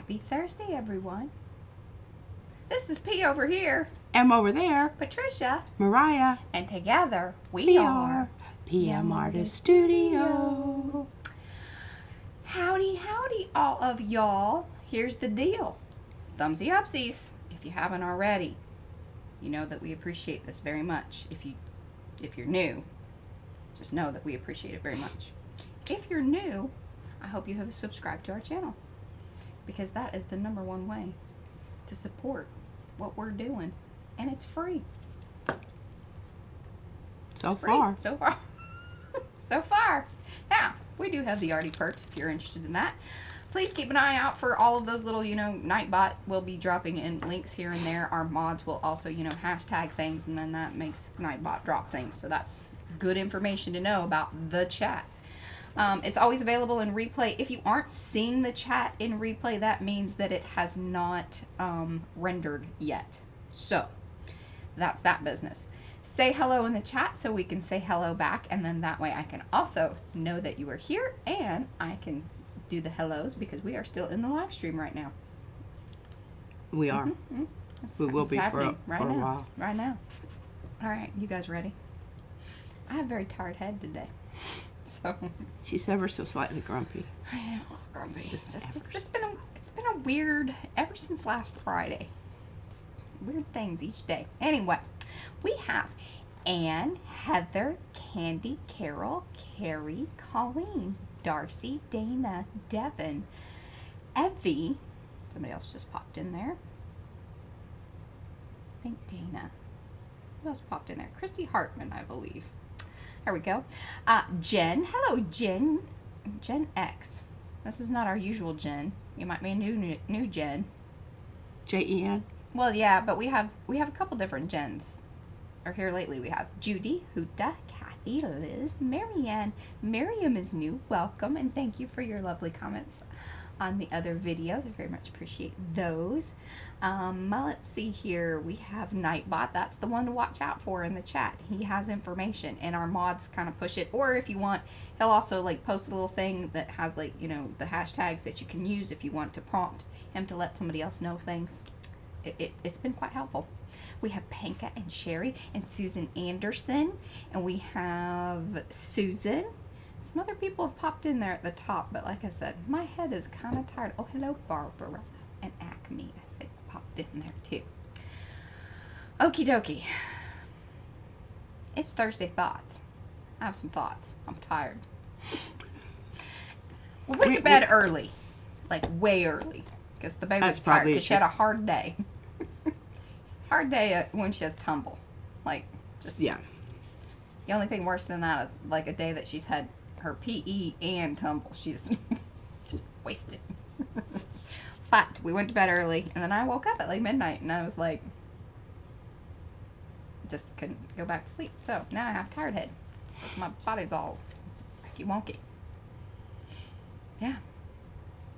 Happy Thursday, everyone. This is P over here. M over there. Patricia. Mariah. And together we are PM Artist Studio. Howdy, howdy, all of y'all. Here's the deal. Thumbsy upsies, if you haven't already. You know that we appreciate this very much. If you're new, just know that we appreciate it very much. If you're new, I hope you have subscribed to our channel, because that is the #1 way to support what we're doing, and it's free. So far. So far. Now, we do have the Arty perks if you're interested in that. Please keep an eye out for all of those little, Nightbot will be dropping in links here and there. Our mods will also, hashtag things, and then that makes Nightbot drop things. So that's good information to know about the chat. It's always available in replay. If you aren't seeing the chat in replay, that means that it has not rendered yet. So that's that business. Say hello in the chat so we can say hello back, and then that way I can also know that you are here, and I can do the hellos because we are still in the live stream right now. We are. We will be for a now, while. Right now. All right, you guys ready? I have a very tired head today. So she's ever so slightly grumpy. I am a little grumpy. It's been a weird, ever since last Friday. Weird things each day. Anyway, we have Anne, Heather, Candy, Carol, Carrie, Colleen, Darcy, Dana, Devin, Evie. Somebody else just popped in there. I think Dana. Who else popped in there? Christy Hartman, I believe. There we go. Jen. Hello, Jen. Gen X. This is not our usual Jen. You might be a new Jen. Jen. Well, yeah, but we have a couple different Jens. Or here lately we have Judy, Huta, Kathy, Liz, Marianne. Miriam is new. Welcome, and thank you for your lovely comments on the other videos. I very much appreciate those. Let's see here. We have Nightbot. That's the one to watch out for in the chat. He has information, and our mods kind of push it. Or if you want, he'll also post a little thing that has the hashtags that you can use if you want to prompt him to let somebody else know things. It's been quite helpful. We have Panka and Sherry and Susan Anderson, and we have Susan. Some other people have popped in there at the top, but like I said, my head is kind of tired. Oh, hello, Barbara. And Acme, I think, popped in there too. Okie dokie. It's Thursday Thoughts. I have some thoughts. I'm tired. We went to bed early. Way early. Because the baby was tired because she had a hard day. Hard day when she has tumble. Yeah. The only thing worse than that is a day that she's had her PE and tumble. She's just wasted. But we went to bed early, and then I woke up at midnight, and I was just couldn't go back to sleep. So now I have tired head. Because my body's all wacky wonky. Yeah.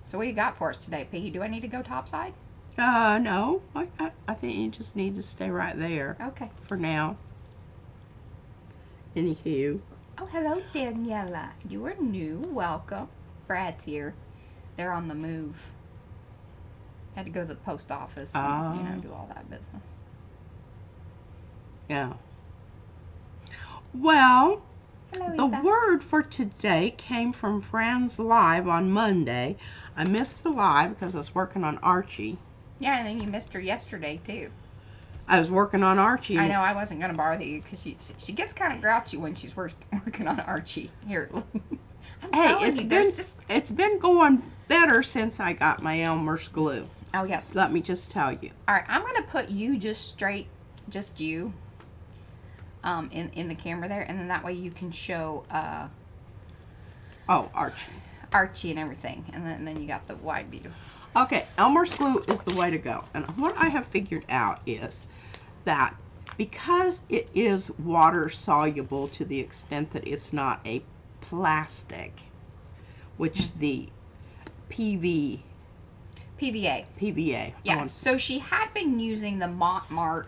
So what do you got for us today, P? Do I need to go topside? No. I think you just need to stay right there. Okay. For now. Anywho. Oh, hello, Daniela. You are new. Welcome. Brad's here. They're on the move. Had to go to the post office and, do all that business. Yeah. Well, hello, the Eva. word for today came from Fran's live on Monday. I missed the live because I was working on Archie. Yeah, and then you missed her yesterday, too. I was working on Archie. I know, I wasn't going to bother you because she gets kind of grouchy when she's working on Archie. Here, it's been going better since I got my Elmer's glue. Oh, yes. Let me just tell you. All right, I'm going to put you just you, in the camera there, and then that way you can show, Archie and everything, and then you got the wide view. Okay, Elmer's glue is the way to go. And what I have figured out is that because it is water soluble to the extent that it's not a plastic, which the PVA. Yes, so she had been using the Montmart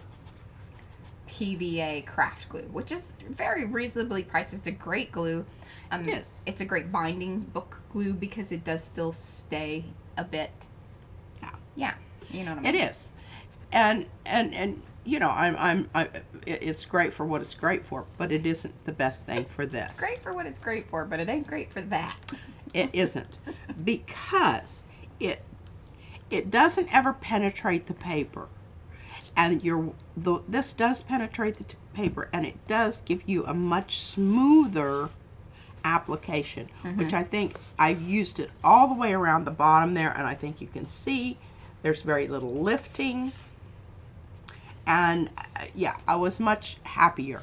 PVA craft glue, which is very reasonably priced. It's a great glue. Yes. It's a great binding book glue because it does still stay a bit Yeah, you know what I mean. It is, and you know, it's great for what it's great for, but it isn't the best thing for this. It's great for what it's great for, but it ain't great for that. It isn't, because it doesn't ever penetrate the paper, and this does penetrate the paper, and it does give you a much smoother application, which I think I've used it all the way around the bottom there, and I think you can see there's very little lifting, and yeah, I was much happier.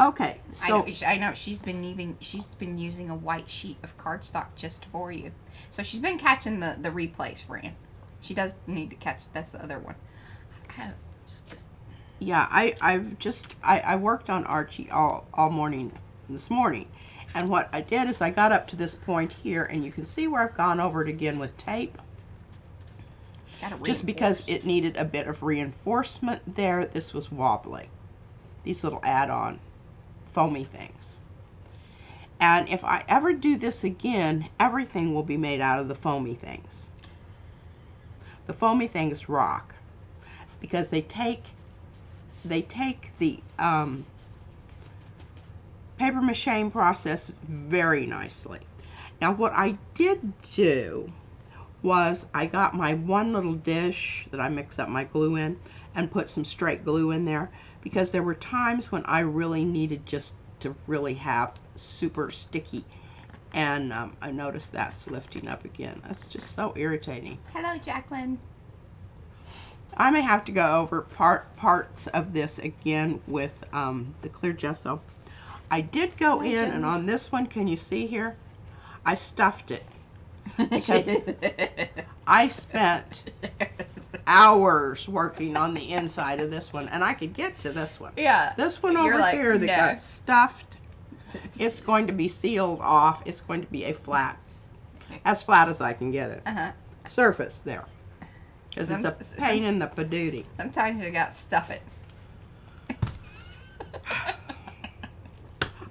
Okay, so I know she's been using a white sheet of cardstock just for you, so she's been catching the replays, Fran. She does need to catch this other one. Yeah, I worked on Archie all morning this morning, and what I did is I got up to this point here, and you can see where I've gone over it again with tape, just because it needed a bit of reinforcement there. This was wobbly, these little add-on foamy things, and if I ever do this again, everything will be made out of the foamy things. The foamy things rock, because they take the paper mache process very nicely. Now what I did do was I got my one little dish that I mix up my glue in and put some straight glue in there, because there were times when I really needed just to really have super sticky, and I noticed that's lifting up again. That's just so irritating. Hello, Jacqueline. I may have to go over parts of this again with the clear gesso. I did go in, and on this one, can you see here? I stuffed it, because I spent hours working on the inside of this one, and I could get to this one. Yeah. This one over here that got stuffed, it's going to be sealed off. It's going to be as flat as I can get it. Surface there. Because it's a pain in the padootie. Sometimes you got to stuff it.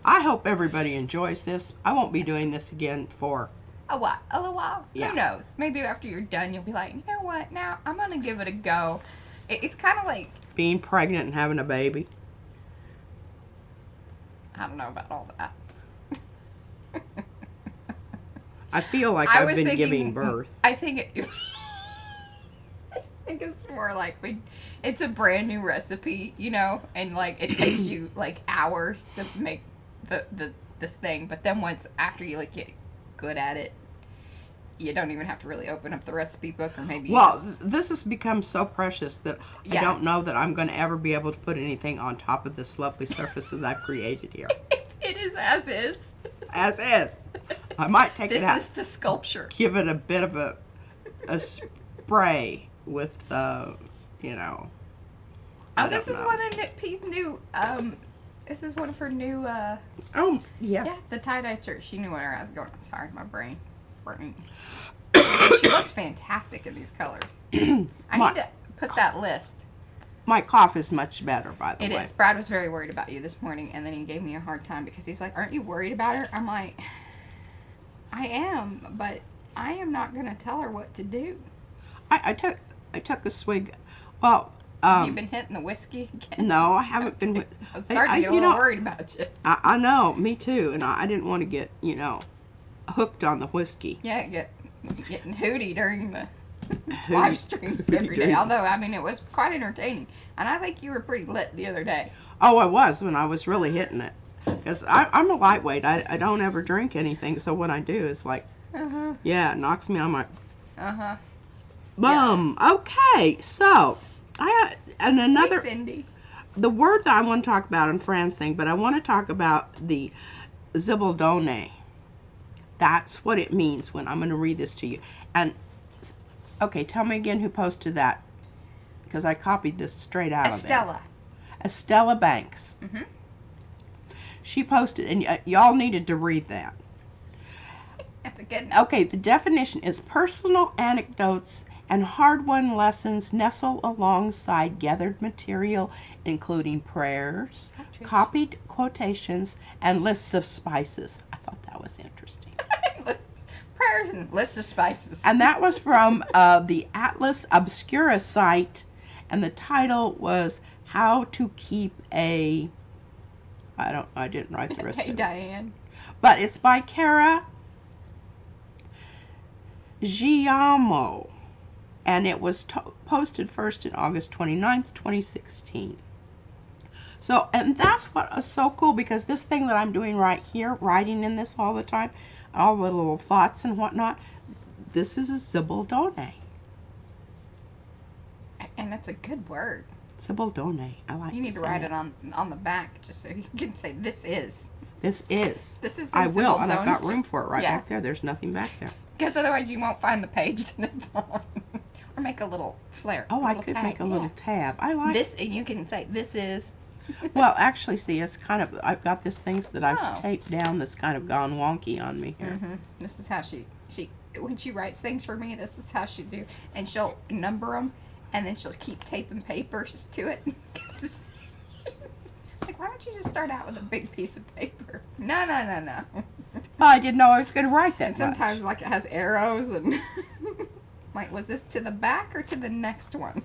I hope everybody enjoys this. I won't be doing this again for a little while. Yeah. Who knows? Maybe after you're done, you'll be like, you know what? Now I'm gonna give it a go. It's kind of like being pregnant and having a baby. I don't know about all that. I feel like I've been giving birth. I think I think it's more like it's a brand new recipe, you know, and like it takes you like hours to make this thing, but then after you like get good at it, you don't even have to really open up the recipe book, or maybe this has become so precious that I don't know that I'm going to ever be able to put anything on top of this lovely surface that I've created here. It is as is. As is. I might take it out. This is the sculpture. Give it a bit of a spray with you know. This is one of P's new. This is one of her new. Oh yes. Yeah, the tie-dye shirt. She knew where I was going. I'm sorry, my brain. She looks fantastic in these colors. I need to put that list. My cough is much better, by the way. It is. Brad was very worried about you this morning, and then he gave me a hard time because he's like, "Aren't you worried about her?" I'm like, "I am, but I am not going to tell her what to do." I took a swig. Well, have you been hitting the whiskey again? No, I haven't been. I was starting to get a little worried about you. I know, me too, and I didn't want to get hooked on the whiskey. Yeah, getting hooty during the live streams every day. Although, I mean, it was quite entertaining. And I think you were pretty lit the other day. Oh, I was when I was really hitting it. Because I'm a lightweight. I don't ever drink anything. So when I do, it's like, yeah, it knocks me on my... Boom. Yeah. Okay, so, another... Hey, Cindy. The word that I want to talk about in Fran's thing, but I want to talk about the zibaldone. That's what it means when I'm going to read this to you. And, okay, tell me again who posted that. Because I copied this straight out of there. Estella Banks. Mm-hmm. She posted, and y'all needed to read that. That's a good... Okay, the definition is personal anecdotes and hard-won lessons nestle alongside gathered material, including prayers, copied quotations, and lists of spices. I thought that was interesting. Prayers and lists of spices. And that was from the Atlas Obscura site, and the title was How to Keep a... I didn't write the rest Hey, of it. Diane. But it's by Cara Giamo, and it was posted first in August 29th, 2016. So, and that's what is so cool, because this thing that I'm doing right here, writing in this all the time, all the little thoughts and whatnot, this is a Zibaldone. And that's a good word. Zibaldone. I like You need to say write it on the back just so you can say, this is. This is. This is. I will, and I've Zibaldone. got room for it right Yeah. back there. There's nothing back there. Because otherwise you won't find the page that it's on. Or make a little flare. Oh, I little could tag, make a little yeah. tab. I like This, and you can say, this is. Well, actually, see, it's kind of, I've got these things that I've Oh. taped down that's kind of gone wonky on me here. Mm-hmm. This is how she, when she writes things for me, this is how she do. And she'll number them, and then she'll keep taping papers to it. Like, why don't you just start out with a big piece of paper? No. Well, I didn't know I was going to write that And sometimes, like, it has arrows, and like, was this to the back or to the next one?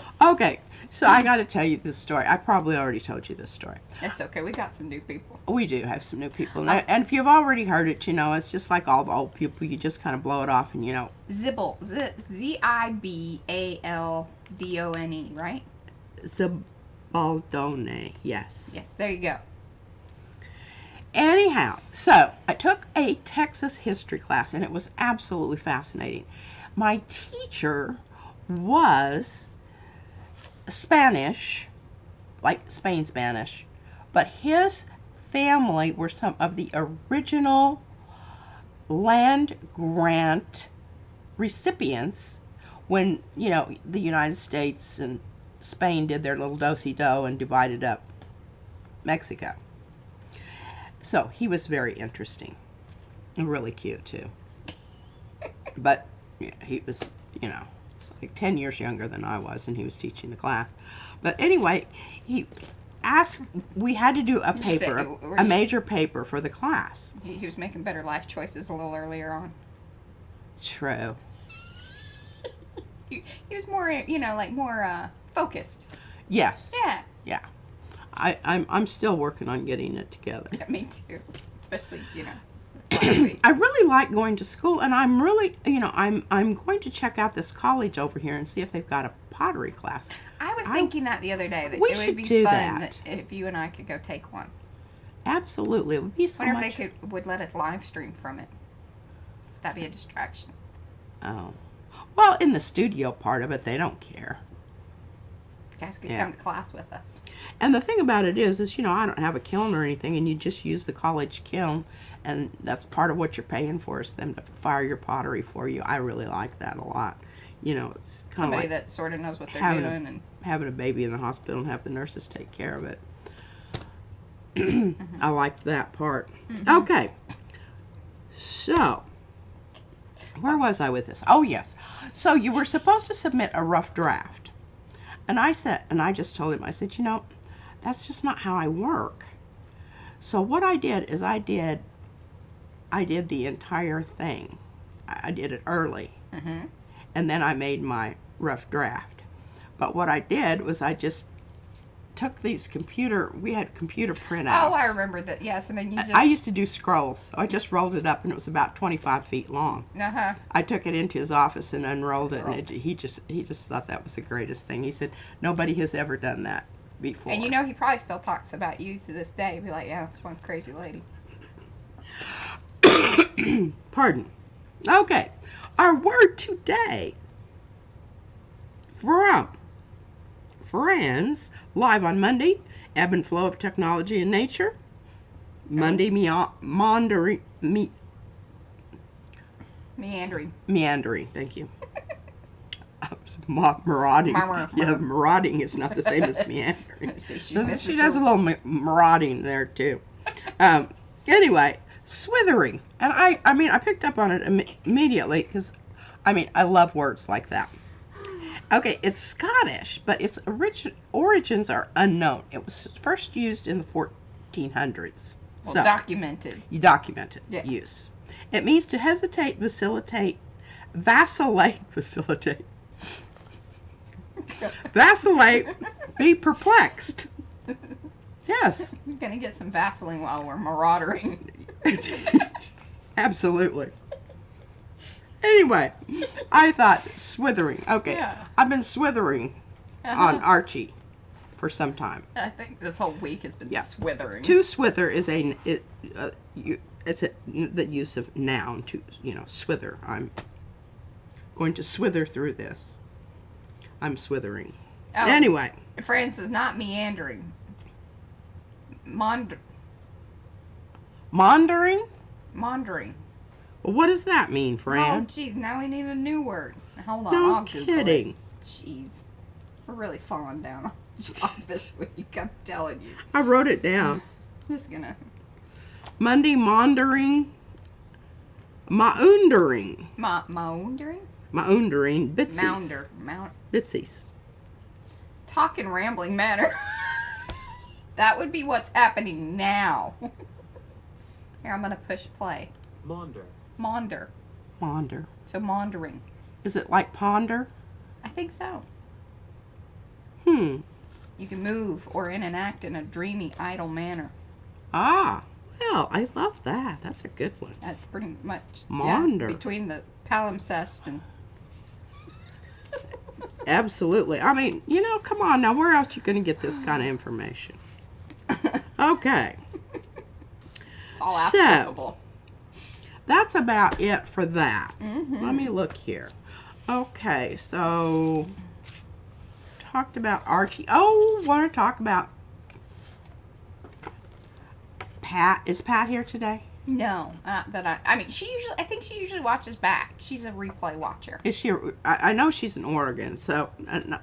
much. Okay, so I got to tell you this story. I probably already told you this story. It's okay. We got some new people. We do have some new people. And if you've already heard it, you know, it's just like all the old people. You just kind of blow it off and, you know. Zibaldone, right? Zibaldone, yes. Yes, there you go. Anyhow, so I took a Texas history class, and it was absolutely fascinating. My teacher was Spanish, like Spain Spanish, but his family were some of the original land grant recipients when, you know, the United States and Spain did their little do-si-do and divided up Mexico. So he was very interesting and really cute too. But yeah, he was, you know, like 10 years younger than I was, and he was teaching the class. But anyway, he asked, we had to do a paper, a major paper for the class. He was making better life choices a little earlier on. True. He was more, you know, like more focused. Yes. Yeah. Yeah. I'm still working on getting it together. Yeah, me too. Especially, you know, last week. I really like going to school, and I'm really, you know, I'm going to check out this college over here and see if they've got a pottery class. I was thinking that the other day, that We it would should be do fun that. if you and I could go take one. Absolutely, it would be so Wonder much. if they would let us live stream from it. That'd be a distraction. Oh, well, in the studio part of it, they don't care. You guys could Yeah. come to class with us. And the thing about it is, you know, I don't have a kiln or anything, and you just use the college kiln, and that's part of what you're paying for, is them to fire your pottery for you. I really like that a lot. You know, it's kind of Somebody like that sort of knows what they're having doing. And having a baby in the hospital and have the nurses take care of it. I like that part. Okay. So, where was I with this? Oh, yes. So you were supposed to submit a rough draft. And I just told him, I said, you know, that's just not how I work. So what I did is I did the entire thing. I did it early. And then I made my rough draft. But what I did was I just took these we had computer printouts. oh, I remember that. Yes, and then you just. I used to do scrolls. So I just rolled it up, and it was about 25 feet long. I took it into his office and unrolled it, and he just thought that was the greatest thing. He said, nobody has ever done that before. And you know, he probably still talks about you to this day. He'd be like, yeah, that's one crazy lady. Pardon. Okay. Our word today from Friends, live on Monday, Ebb and Flow of Technology and Nature. Monday, meandering. Meandering, thank you. Marauding. Yeah, marauding is not the same as meandering. She does a little marauding there, too. Anyway, swithering. And I picked up on it immediately because, I love words like that. Okay, it's Scottish, but its origins are unknown. It was first used in the 1400s. Well, documented. You documented Yeah. use. It means to hesitate, vacillate, facilitate, vacillate, be perplexed. Yes. I'm going to get some Vaseline while we're marauding. Absolutely. Anyway, I thought swithering. Okay, Yeah. I've been swithering on Archie for some time. I think this whole week has been Yeah. swithering. To swither is it's the use of noun to, swither. I'm going to swither through this. I'm swithering. Oh, Anyway, France is not meandering. maundering? Maundering. Well, what does that mean, Oh, Fran? jeez, now we need a new word. Hold on, No I'll Google kidding. it. Jeez. We're really falling down on the job this week, I'm telling you. I wrote it down. Just gonna... Monday, maundering. Maundering. Maundering? Maundering. Bitsies. Mounder. Bitsies. Talk in rambling manner. That would be what's happening now. Here, I'm gonna push play. Maunder. Maunder. Maunder. So maundering. Is it like ponder? I think so. Hmm. You can move or in and act in a dreamy, idle manner. Ah. Well, I love that. That's a good one. That's pretty much Maunder. between the palimpsest and Absolutely. I mean, come on now. Where else you going to get this kind of information? Okay. it's all So, applicable. That's about it for that. Mm-hmm. Let me look here. Okay, so talked about Archie. Oh, want to talk about Pat? Is Pat here today? No, I mean, I think she usually watches back. She's a replay watcher. Is she? I know she's in Oregon, so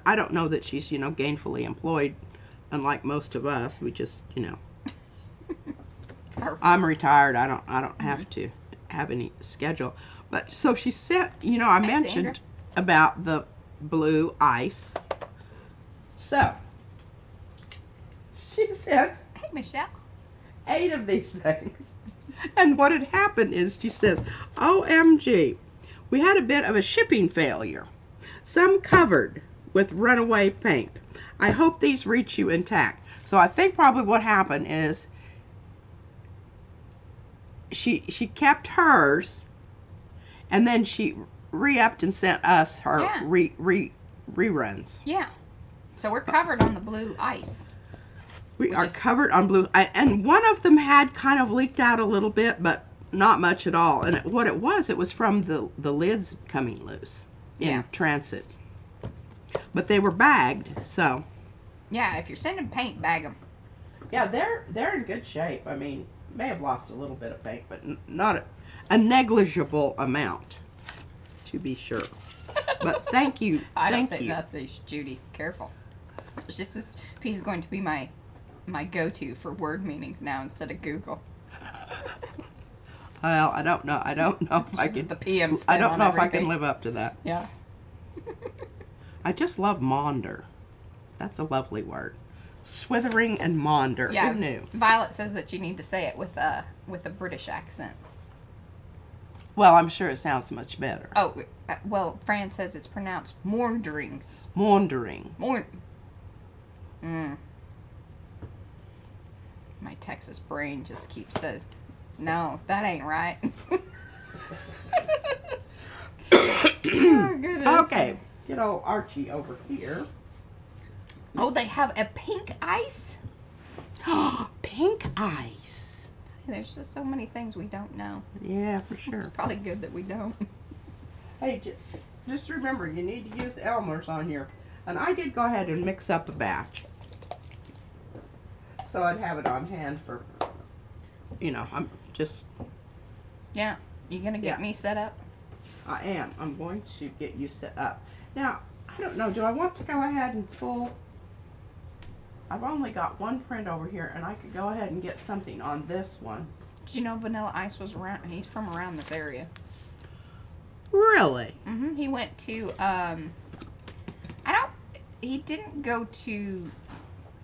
I don't know that she's gainfully employed, unlike most of us. We just I'm retired. I don't have to have any schedule. But so she said, I mentioned Sandra. about the blue ice. So she said Hey, Michelle. 8 of these things. And what had happened is she says, OMG, we had a bit of a shipping failure. Some covered with runaway paint. I hope these reach you intact. So I think probably what happened is she kept hers, and then she re-upped and sent us her Yeah. reruns. Yeah. So we're covered on the blue ice. We Which are is- covered on blue, and one of them had kind of leaked out a little bit, but not much at all. And what it was from the lids coming loose in Yeah. transit. But they were bagged, so Yeah, if you're sending paint, bag them. yeah, they're in good shape. I mean, may have lost a little bit of paint, but not a negligible amount, to be sure. But thank you, I don't thank think you. that's the Judy. Careful. It's just this piece is going to be my go-to for word meanings now instead of Google. Well, I don't know if I This is can. the PM spin I don't on know if I everything. can live up to that. Yeah. I just love maunder. That's a lovely word. Swithering and maunder. Yeah. Who knew? Violet says that you need to say it with a British accent. Well, I'm sure it sounds much better. Oh, well, Fran says it's pronounced maunderings. Maundering. My Texas brain just keeps says, no, that ain't right. Oh, goodness. Okay. Get old Archie over here. Oh, they have a pink ice? Pink ice. There's just so many things we don't know. Yeah, for sure. It's probably good that we don't. Hey, just remember, you need to use Elmer's on here. And I did go ahead and mix up a batch. So I'd have it on hand for, I'm just, Yeah. You gonna get Yeah. me set up? I am. I'm going to get you set up. Now, I don't know, do I want to go ahead and pull? I've only got one print over here, and I could go ahead and get something on this one. Did you know Vanilla Ice was around? He's from around this area. Really? Mm-hmm. He went to, he didn't go to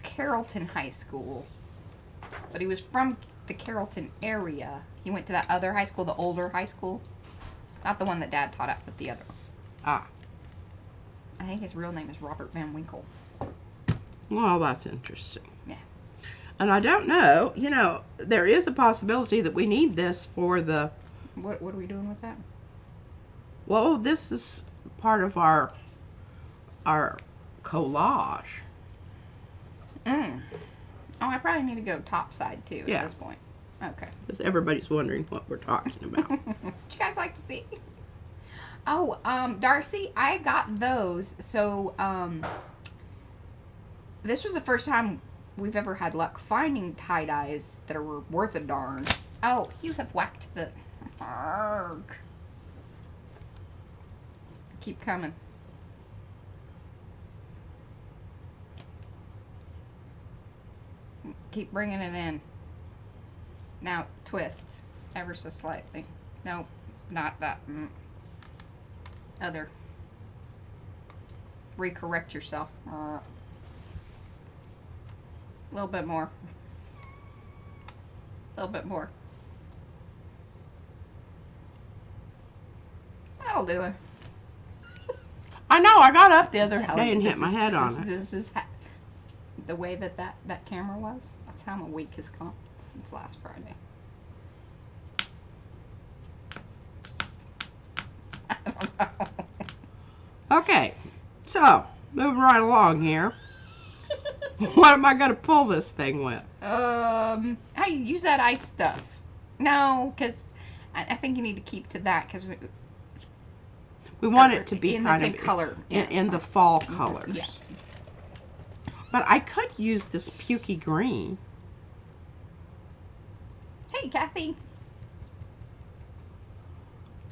Carrollton High School, but he was from the Carrollton area. He went to that other high school, the older high school. Not the one that Dad taught at, but the other one. Ah. I think his real name is Robert Van Winkle. Well, that's interesting. Yeah. And I don't know, you know, there is a possibility that we need this for the... What are we doing with that? Well, this is part of our collage. Oh, I probably need to go top side too Yeah. at this point. Okay. Because everybody's wondering what we're talking about. Would you guys like to see? Oh, Darcy, I got those. So, this was the first time we've ever had luck finding tie-dyes that are worth a darn. Oh, you have whacked the... Arrgh. Keep coming. Keep bringing it in. Now, twist. Ever so slightly. Nope, not that. Other. Recorrect yourself. A little bit more. A little bit more. That'll do it. I know, I got up the other Tell day you, and this hit my is- head on it. This is the way that camera was. That's how my week has gone since last Friday. I don't know. Okay, so, moving right along here. What am I going to pull this thing with? Hey, use that ice stuff. No, because I think you need to keep to that because We want it to be in the kind same of color. in the fall colors. Yes. But I could use this pukey green. Hey, Kathy.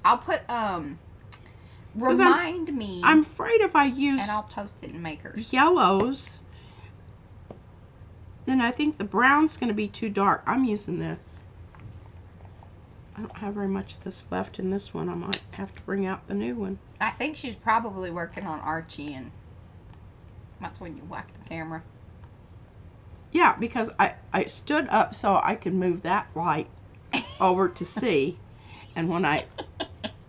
I'll put remind me. I'm afraid if I use and I'll post it in Makers. yellows, then I think the brown's going to be too dark. I'm using this. I don't have very much of this left in this one. I might have to bring out the new one. I think she's probably working on Archie, and that's when you whack the camera. Yeah, because I stood up so I could move that light over to see. And when I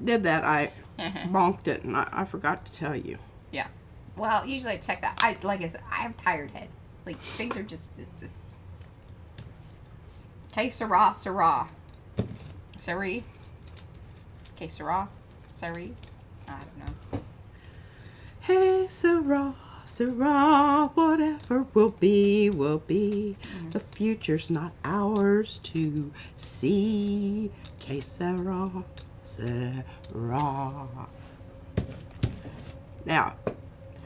did that, I bonked it, and I forgot to tell you. Yeah. Well, usually I check that. Like I said, I have tired head. Like, things are just... Okay, Syrah, Syrah. Sari? Okay, Syrah? Sari? I don't know. Hey, Sarah, Sarah, whatever will be, will be. The future's not ours to see. Que Sarah, Sarah. Now,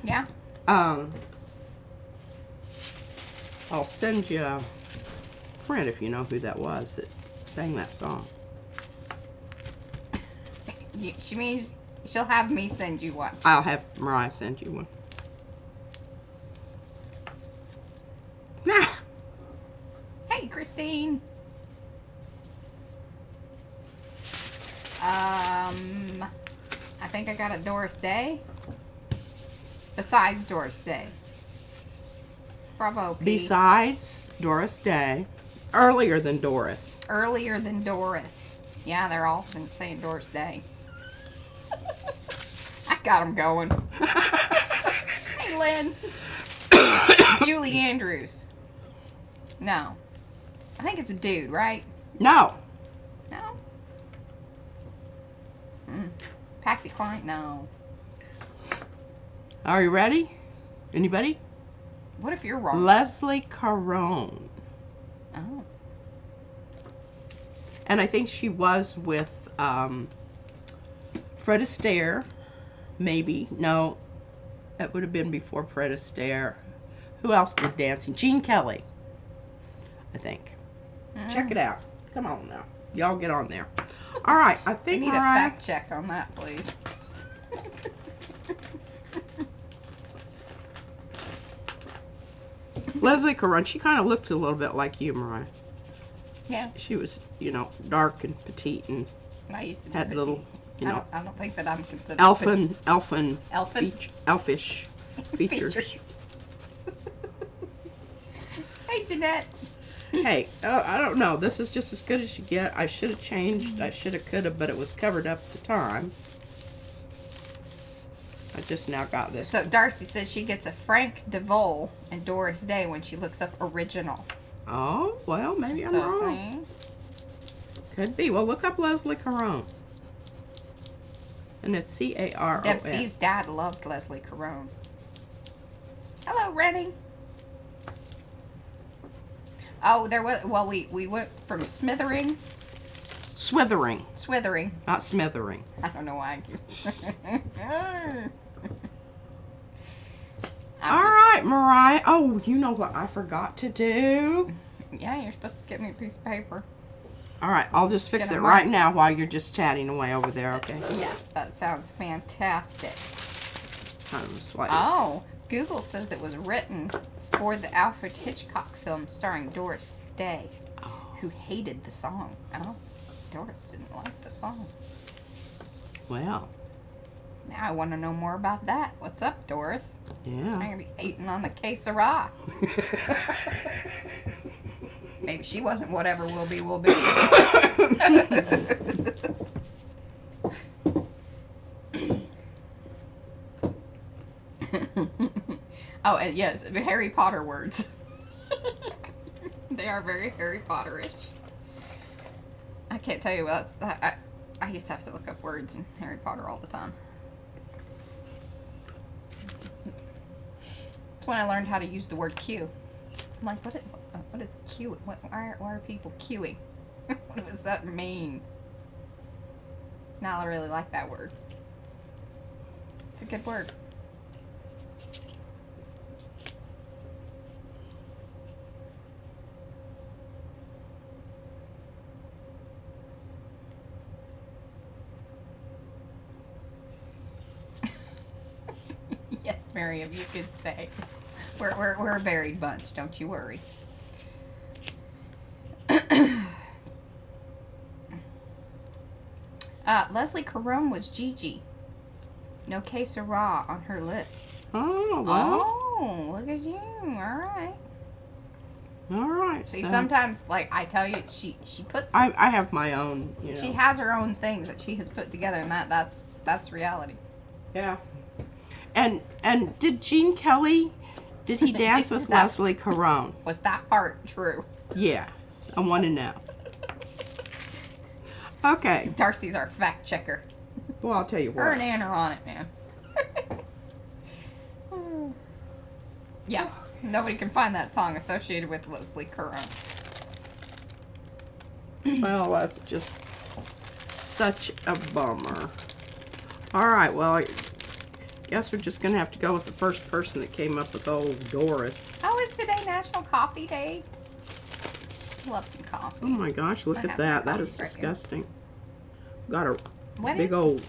Yeah? I'll send you a print if you know who that was that sang that song. She means she'll have me send you one. I'll have Mariah send you one. Nah. Hey, Christine. I think I got a Doris Day. Besides Doris Day. Bravo, P. Besides Doris Day, earlier than Doris. Earlier than Doris. Yeah, they're all been saying Doris Day. I got them going. Hey, Lynn. Julie Andrews. No. I think it's a dude, right? No. No. Patsy Cline? No. Are you ready? Anybody? What if you're wrong? Leslie Caron. Oh. And I think she was with Fred Astaire. Maybe. No. That would have been before Fred Astaire. Who else did dancing? Gene Kelly. I think. Check it out. Come on now. Y'all get on there. All right. I We think need a Mariah... fact check on that, please. Leslie Caron. She kind of looked a little bit like you, Mariah. Yeah. She was, you know, dark and petite and I used to be had petite. little, you know, I don't think that I'm considered elfin, Elfin? elfish features. Hey, Jeanette. Hey, I don't know. This is just as good as you get. I should have changed. I should have, could have, but it was covered up at the time. I just now got this. So Darcy says she gets a Frank DeVol and Doris Day when she looks up original. Oh, well, maybe I'm So, wrong. Could be. Well, look up Leslie Caron. And it's C-A-R-O-N. Deb C's dad loved Leslie Caron. Hello, Rennie. Oh, there was, well, we went from Swithering. Swithering, not smithering. I don't know why I keep. All right, Mariah. Oh, you know what I forgot to do? Yeah, you're supposed to get me a piece of paper. All right, I'll just fix it right now while you're just chatting away over there, okay? Yes, that sounds fantastic. Oh, Google says it was written for the Alfred Hitchcock film starring Doris Day, who hated the song. Oh, Doris didn't like the song. well, Now I want to know more about that. What's up, Doris? yeah. I'm going to be eating on the que sera. Maybe she wasn't whatever will be, will be. Oh, and yes, Harry Potter words. They are very Harry Potterish. I can't tell you what else. I used to have to look up words in Harry Potter all the time. That's when I learned how to use the word queue. I'm like, what is queue? Why are people queuing? What does that mean? Now I really like that word. It's a good word. Yes, Miriam, you could stay. We're a varied bunch, don't you worry. Leslie Caron was Gigi. No que sera on her list. Oh, well. Oh, look at you. All right. See, So sometimes, like I tell you, she puts. I have my own, you know. She has her own things that she has put together, and that's reality. Yeah. And did Gene Kelly, did he dance with Leslie Caron? Was that part true? Yeah. I want to know. Okay. Darcy's our fact checker. Well, I'll tell you Her what. and Ann are on it, man. Yeah. Nobody can find that song associated with Leslie Caron. Well, that's just such a bummer. All right, well, I guess we're just going to have to go with the first person that came up with old Doris. Oh, is today National Coffee Day? Love some coffee. Oh my gosh, look I at have that. my That is coffee right disgusting. Got a What big is old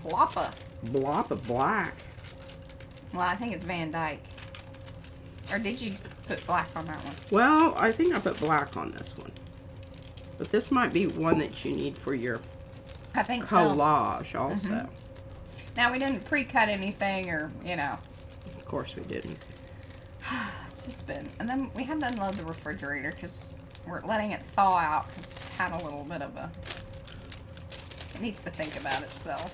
Bloppa? blob of black. Well, I think it's Van Dyke. Or did you put black on that one? Well, I think I put black on this one. But this might be one that you need for your I think so. collage also. Now, we didn't pre-cut anything or, you know. Of course we didn't. It's just been... And then we had to unload the refrigerator because we're letting it thaw out because it's had a little bit of a... It needs to think about itself.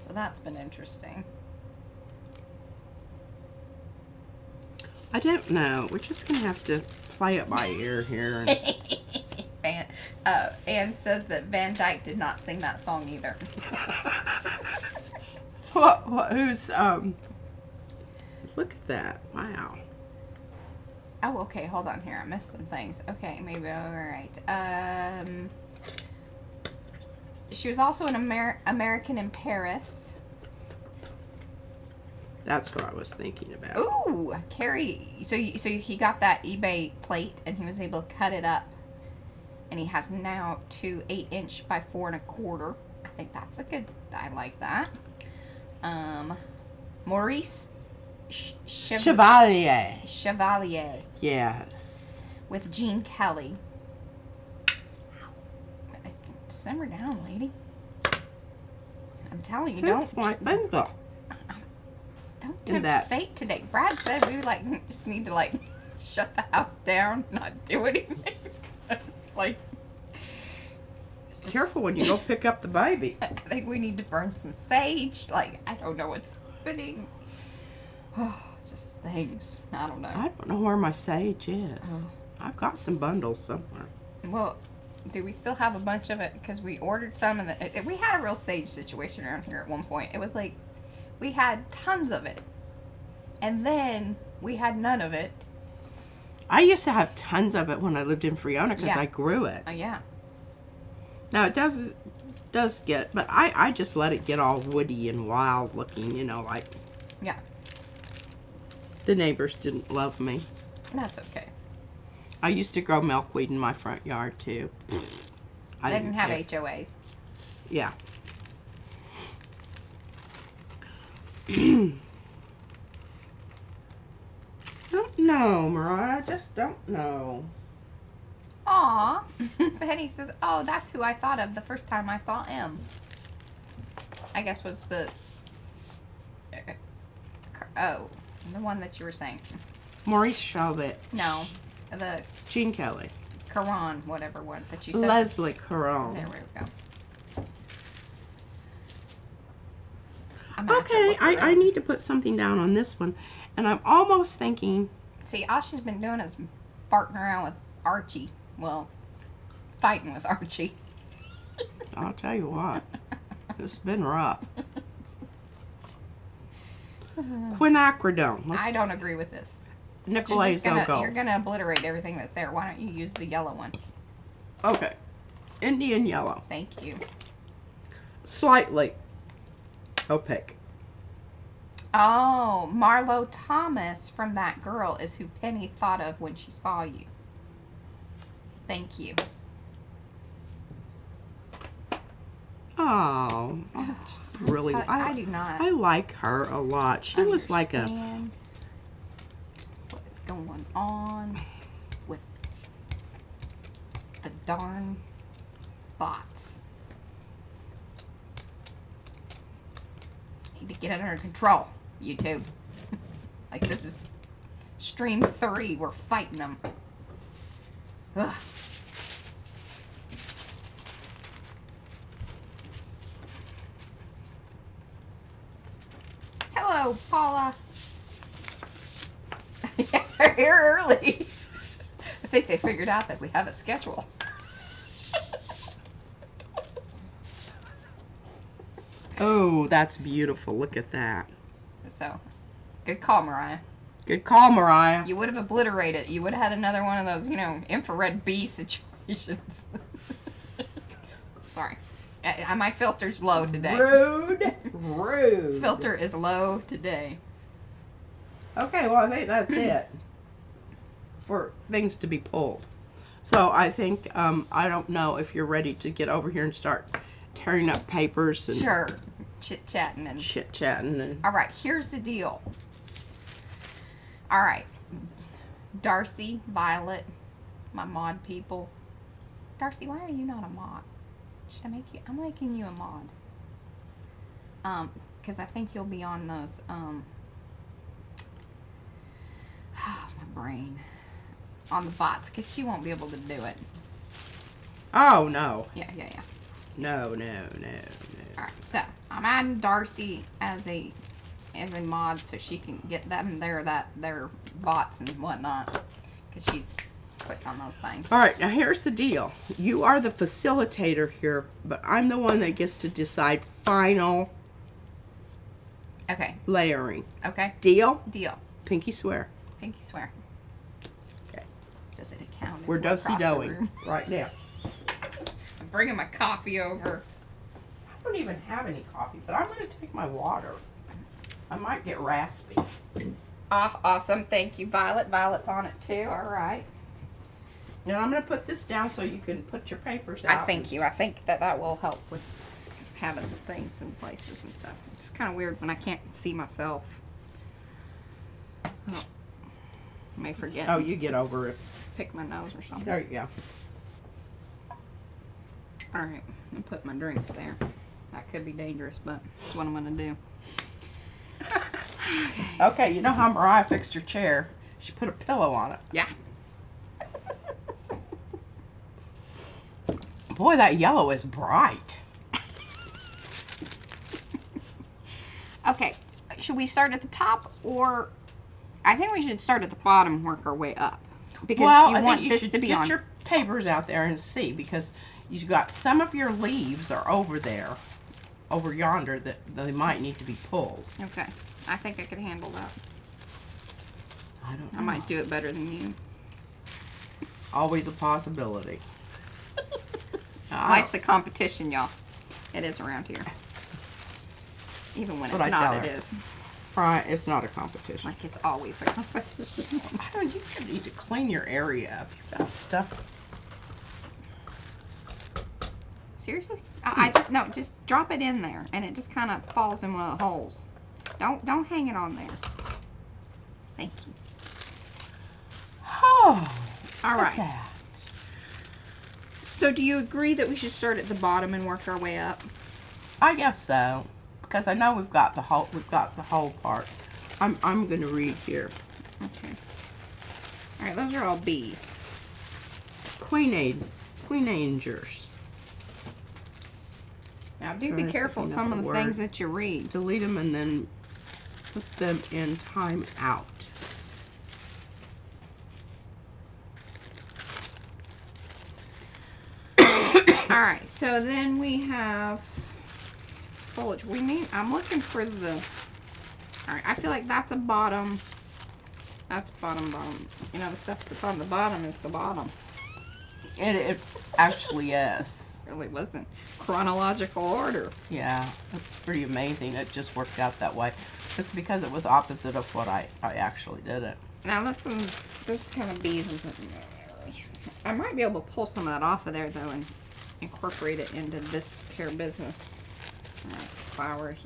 So that's been interesting. I don't know. We're just going to have to play it by ear here. And Anne says that Van Dyke did not sing that song either. who's, look at that. Wow. Oh, okay, hold on here. I missed some things. Okay, maybe, alright. She was also an American in Paris. That's what I was thinking about. Ooh, Carrie. So he got that eBay plate and he was able to cut it up. And he has now 2 8-inch by 4 1/4. I think that's a good, I like that. Maurice Chevalier. Chevalier Yes. with Gene Kelly. Simmer down, lady. I'm telling you, don't Bingo. tempt fate today. Brad said we would just need to shut the house down, not do anything. Like, it's just, Careful when you go pick up the baby. I think we need to burn some sage. Like, I don't know what's happening. Oh, it's just things. I don't know. I don't know where my sage is. Oh. I've got some bundles somewhere. Well, do we still have a bunch of it? Because we ordered some, and we had a real sage situation around here at one point. It was like we had tons of it, and then we had none of it. I used to have tons of it when I lived in Friona because Yeah. I grew it. Oh yeah. Now it does get, but I just let it get all woody and wild looking, you know, like Yeah. the neighbors didn't love me. That's okay. I used to grow milkweed in my front yard too. I didn't have care. HOAs. Yeah. Don't know, Mariah. I just don't know. Aw. Penny says, "Oh, that's who I thought of the first time I saw him." I guess was the the one that you were saying. Maurice Chauvet. No, the Gene Kelly. Quran, whatever one that you said. Leslie Caron. There we go. I'm gonna have to Okay, look I around. need to put something down on this one. And I'm almost thinking, See, all she's been doing is farting around with Archie. Well, fighting with Archie. I'll tell you what, it's been rough. Quinacridone. I don't agree with this. You're Nicolaizogo. gonna obliterate everything that's there. Why don't you use the yellow one? Okay. Indian yellow. Thank you. Slightly opaque. Oh, Marlo Thomas from That Girl is who Penny thought of when she saw you. Thank you. Oh, really? I do not. I like her a lot. She was like a. understand what is going on with the darn bots. Need to get it under control, YouTube. Like, this is stream 3. We're fighting them. Ugh. Hello, Paula. Yeah, they're here early. I think they figured out that we have a schedule. Oh, that's beautiful. Look at that. So, good call, Mariah. Good call, Mariah. You would have obliterated it. You would have had another one of those, infrared bee situations. Sorry. My filter's low today. Rude. Rude. Filter is low today. Okay, well, I think that's it for things to be pulled. So I think, I don't know if you're ready to get over here and start tearing up papers and Sure. Chit-chatting and... chit-chatting. And All right, here's the deal. All right. Darcy, Violet, my mod people. Darcy, why are you not a mod? Should I make you? I'm making you a mod. Because I think you'll be on those, my brain. On the bots, because she won't be able to do it. oh, no. Yeah. No. All right, so I'm adding Darcy as a mod so she can get them their bots and whatnot, because she's quick on those things. All right, now here's the deal. You are the facilitator here, but I'm the one that gets to decide final Okay. layering. Okay. Deal? Deal. Pinky swear. Pinky swear. Okay. Does it count? We're dosey-doing right now. I'm bringing my coffee over. I don't even have any coffee, but I'm going to take my water. I might get raspy. Awesome. Thank you, Violet. Violet's on it too. All right. And I'm going to put this down so you can put your papers out. I think that will help with having things in places and stuff. It's kind of weird when I can't see myself. Oh, I may forget. Oh, you get over it. Pick my nose or something. There you go. All right, and put my drinks there. That could be dangerous, but that's what I'm gonna do. Okay, you know how Mariah fixed her chair? should put a pillow on it. Yeah. Boy, that yellow is bright. Okay, should we start at the top, or I think we should start at the bottom and work our way up, because Well, you I want think this should to be get on. your papers out there and see, because you've got some of your leaves are over there, over yonder, that they might need to be pulled. Okay, I think I could handle that. I don't know. I might do it better than you. Always a possibility. Life's a competition, y'all. It is around here. Even when That's what it's I not, tell it her. is. Right, it's not a competition. Like, it's always a competition. I don't. You need to clean your area up. You've got stuff. Seriously? I just, no, just drop it in there, and it just kind of falls in one of the holes. Don't hang it on there. Thank you. Oh, All look right. at that. So do you agree that we should start at the bottom and work our way up? I guess so, because I know we've got the whole part. I'm going to read here. Okay. All right, those are all B's. Queenangers. Now, do Or be is careful it some of another the things word? that you read. Delete them and then put them in time out. All right, so then we have foliage. I'm looking for the, all right, I feel like that's a bottom. That's bottom. You know, the stuff that's on the bottom is the bottom. It actually is. Really wasn't chronological order. Yeah, it's pretty amazing. It just worked out that way. It's because it was opposite of what I actually did it. Now this kind of B's. I might be able to pull some of that off of there though and incorporate it into this here business. All right, flowers.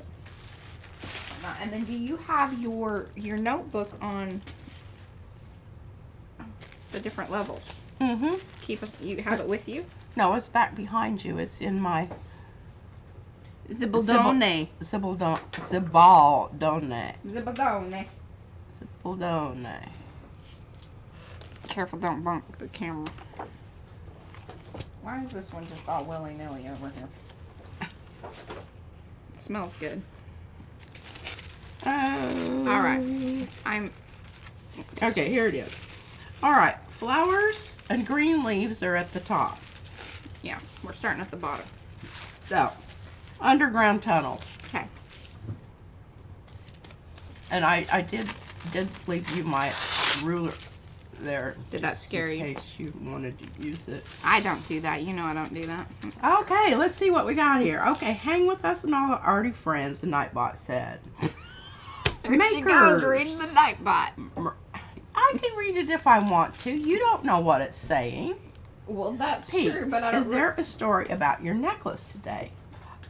And then do you have your notebook on the different levels? Mm-hmm. You have it with you? No, it's back behind you. It's in my Zibaldone. Zibaldone. Zibaldone. Careful, don't bump the camera. Why is this one just all willy-nilly over here? It smells good. All right. Okay, here it is. All right, flowers and green leaves are at the top. Yeah, we're starting at the bottom. So, underground tunnels. Okay. And I did leave you my ruler there. Did that scare you? In case you wanted to use it. I don't do that. You know I don't do that. Okay, let's see what we got here. Okay, hang with us and all the arty friends, the Nightbot said. She goes reading the Nightbot. I can read it if I want to. You don't know what it's saying. Well, that's Pete, true, but I don't. is there a story about your necklace today?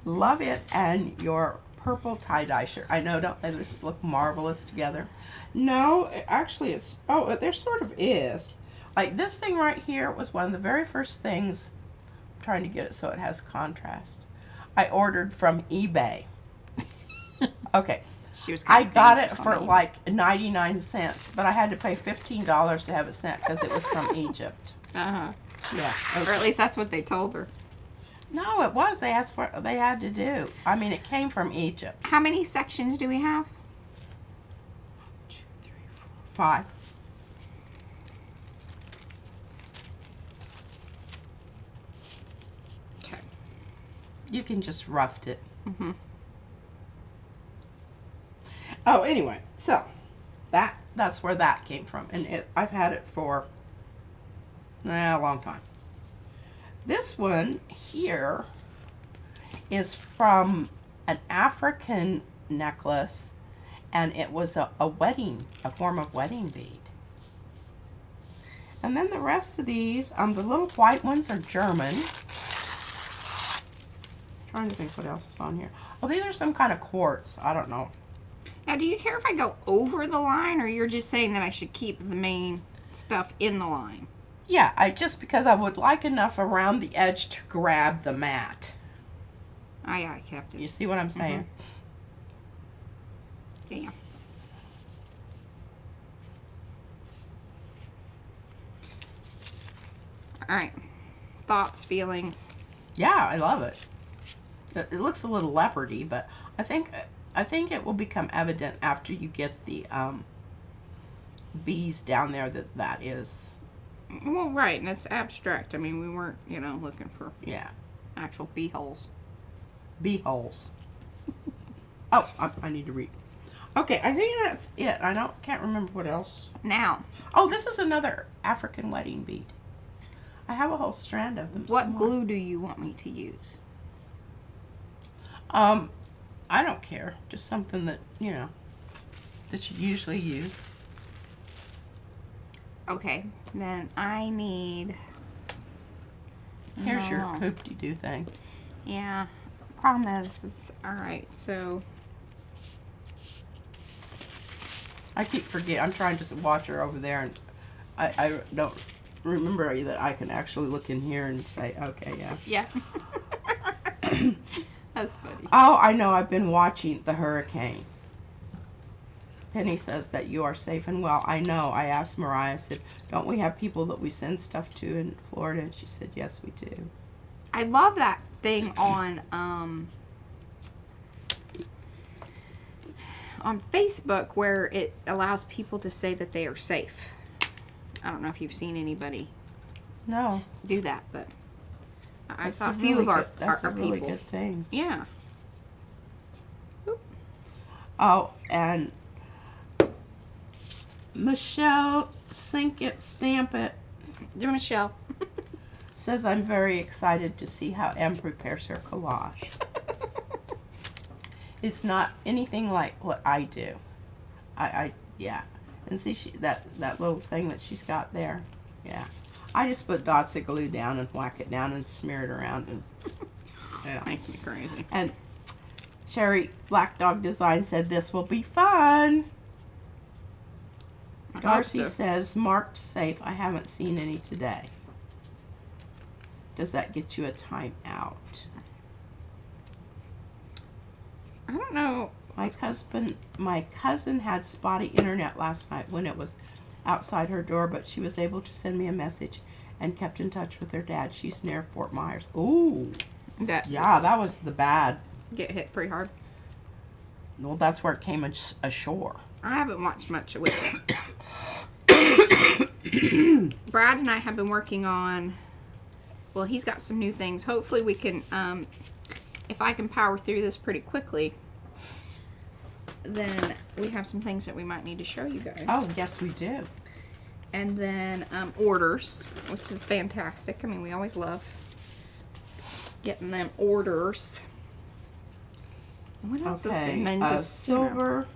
Love it and your purple tie-dye shirt. I know, don't they just look marvelous together? No, actually it's, oh, there sort of is. Like this thing right here was one of the very first things, I'm trying to get it so it has contrast, I ordered from eBay. Okay. She was I kind of got paying it for something. like 99 cents, but I had to pay $15 to have it sent because it was from Egypt. Uh-huh. Yeah. Or at least that's what they told her. No, it was. That's what they had to do. I mean, it came from Egypt. How many sections do we have? 2, 3, 4, 5. Okay. You can just roughed it. Mm-hmm. Oh, anyway, so that's where that came from, and I've had it for a long time. This one here is from an African necklace, and it was a form of wedding bead. And then the rest of these, the little white ones are German. Trying to think what else is on here. Oh, these are some kind of quartz. I don't know. Now, do you care if I go over the line, or you're just saying that I should keep the main stuff in the line? Yeah, just because I would like enough around the edge to grab the mat. Oh, yeah, I kept it. You see what I'm saying? Yeah. All right. Thoughts, feelings. Yeah, I love it. It looks a little leopardy, but I think it will become evident after you get the bees down there that is. Well, right, and it's abstract. I mean, we weren't, looking for actual bee holes. Bee holes. Oh, I need to read. Okay, I think that's it. Can't remember what else. Now. Oh, this is another African wedding bead. I have a whole strand of them. What glue do you want me to use? I don't care. Just something that, that you usually use. Okay, then I need... Here's your hoop-de-doo thing. Yeah. Problem is, alright, so... I keep forgetting. I'm trying to watch her over there, and I don't remember that I can actually look in here and say, okay, yeah. Yeah. That's funny. Oh, I know. I've been watching the hurricane. Penny says that you are safe and well. I know. I asked Mariah, I said, don't we have people that we send stuff to in Florida? And she said, yes, we do. I love that thing on Facebook where it allows people to say that they are safe. I don't know if you've seen anybody do that, but I saw a few of our people. That's a really good thing. Yeah. Oop. Oh, and Michelle, sink it, stamp it. Michelle. Says, I'm very excited to see how Em prepares her collage. It's not anything like what I do. Yeah. And see that little thing that she's got there. Yeah. I just put dots of glue down and whack it down and smear it around. And yeah. Makes me crazy. And Cherry Black Dog Design said this will be fun. Darcy says, marked safe. I haven't seen any today. Does that get you a timeout? I don't know. My cousin had spotty internet last night when it was outside her door, but she was able to send me a message and kept in touch with her dad. She's near Fort Myers. Ooh. Yeah, that was the bad. Get hit pretty hard. Well, that's where it came ashore. I haven't watched much with it. Brad and I have been working on, well, he's got some new things. Hopefully we can, if I can power through this pretty quickly, then we have some things that we might need to show you guys. Oh, yes, we do. And then orders, which is fantastic. I mean, we always love getting them orders. And what else has been? Then just Silver,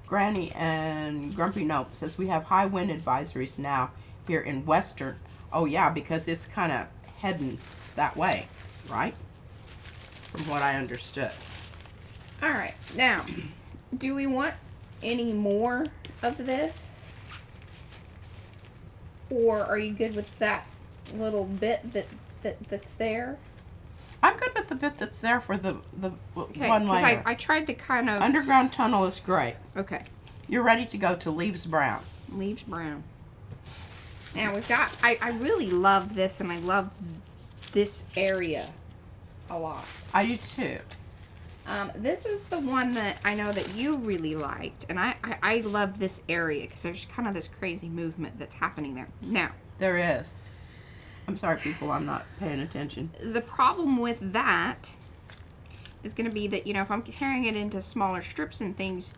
Granny, and Grumpy Nope says we have high wind advisories now here in Western. Oh, yeah, because it's kind of heading that way, right? From what I understood. All right, now, do we want any more of this? Or are you good with that little bit that's there? I'm good with the bit that's there for the Okay, one layer. because I tried to kind of... Underground tunnel is great. Okay. You're ready to go to Leaves Brown. Leaves brown. Now we've got... I really love this, and I love this area a lot. I do too. This is the one that I know that you really liked, and I love this area because there's kind of this crazy movement that's happening there. Now, there is. I'm sorry, people, I'm not paying attention. The problem with that is going to be that, if I'm tearing it into smaller strips and things,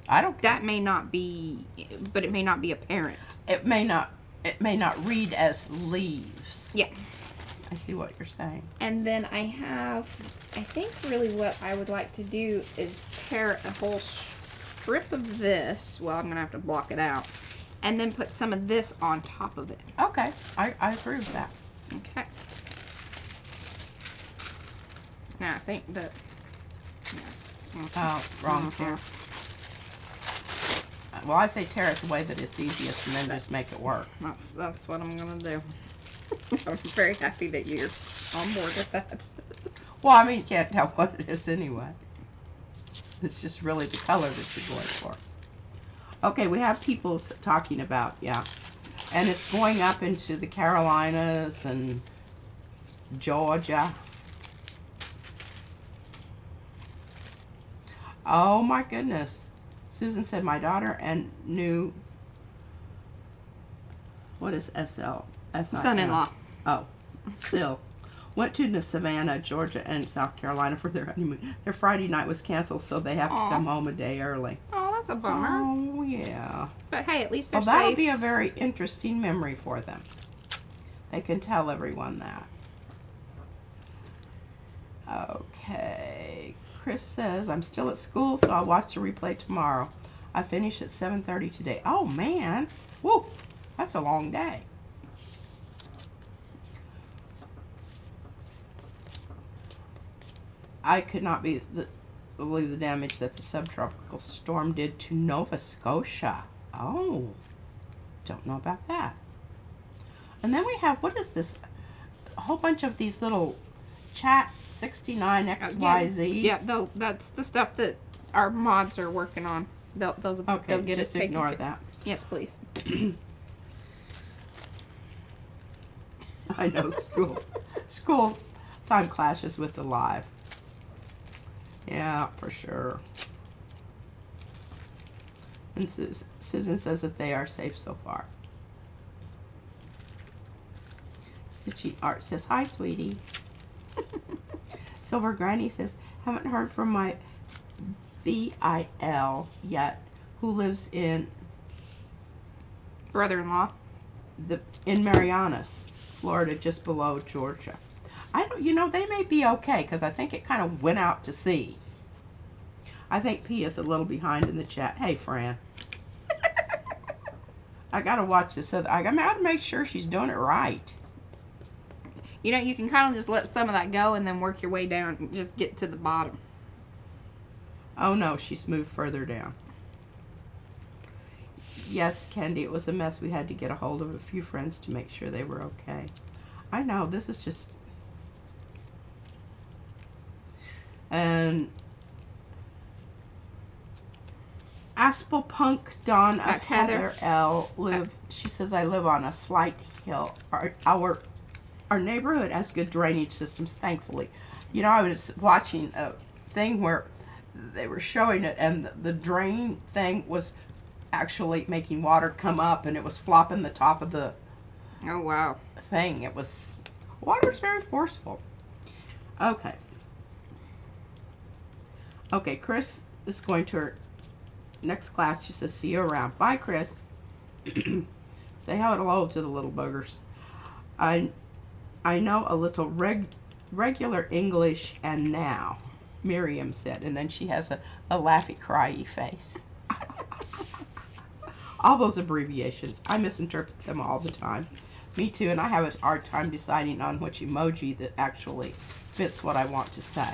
I don't care. That may not be, but it may not be apparent. It may not read as leaves. Yeah. I see what you're saying. And then I think really what I would like to do is tear a whole strip of this. Well, I'm going to have to block it out. And then put some of this on top of it. Okay. I agree with that. Okay. Now, I think that... Oh, wrong tear. Well, I say tear it the way that it's easiest and then just make it work. That's what I'm going to do. I'm very happy that you're on board with that. Well, I mean, you can't tell what it is anyway. It's just really the color that you're going for. Okay, we have people talking about, And it's going up into the Carolinas and Georgia. Oh my goodness. Susan said my daughter and new, what is SL? Son-in-law. Oh, still. Went to Savannah, Georgia, and South Carolina for their honeymoon. Their Friday night was canceled, so they have to come home a day early. Oh, that's a bummer. Oh, yeah. But hey, at least they're That'll safe. be a very interesting memory for them. They can tell everyone that. Okay. Chris says, I'm still at school, so I'll watch the replay tomorrow. I finish at 7:30 today. Oh, man. Woo. That's a long day. I could not believe the damage that the subtropical storm did to Nova Scotia. Oh, don't know about that. And then we have, what is this? A whole bunch of these little chat 69XYZ. Yeah, that's the stuff that our mods are working on. They'll get just it taken ignore care. that. Yes, please. I know school time clashes with the live. Yeah, for sure. And Susan says that they are safe so far. Stitchy Art says, hi, sweetie. Silver Granny says, haven't heard from my BIL yet, who lives in Brother-in-law. in Marianas, Florida, just below Georgia. I don't, they may be okay, because I think it kind of went out to sea. I think P is a little behind in the chat. Hey, Fran. I gotta watch this. I gotta make sure she's doing it right. You can kind of just let some of that go and then work your way down and just get to the bottom. Oh no, she's moved further down. Yes, Kendi, it was a mess. We had to get a hold of a few friends to make sure they were okay. I know, this is just... And... Aspelpunk Dawn of That's Heather. Heather L. She says, I live on a slight hill. Our neighborhood has good drainage systems, thankfully. I was watching a thing where they were showing it, and the drain thing was actually making water come up, and it was flopping the top of the Oh, wow. thing. Water's very forceful. Okay. Okay, Chris is going to her next class. She says, see you around. Bye, Chris. Say hello to the little buggers. I know a little regular English and now, Miriam said. And then she has a laughy, cryy face. All those abbreviations, I misinterpret them all the time. Me too, and I have a hard time deciding on which emoji that actually fits what I want to say.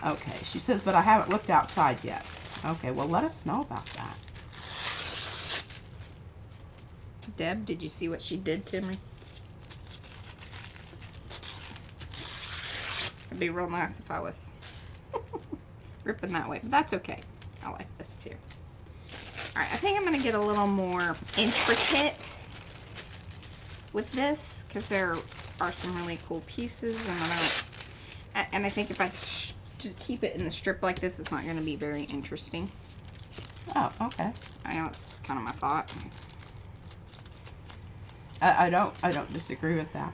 Okay, she says, but I haven't looked outside yet. Okay, well, let us know about that. Deb, did you see what she did to me? It'd be real nice if I was ripping that way, but that's okay. I like this too. Alright, I think I'm going to get a little more intricate with this, because there are some really cool pieces, and I think if I just keep it in the strip like this, it's not going to be very interesting. Oh, okay. That's kind of my thought. I don't disagree with that.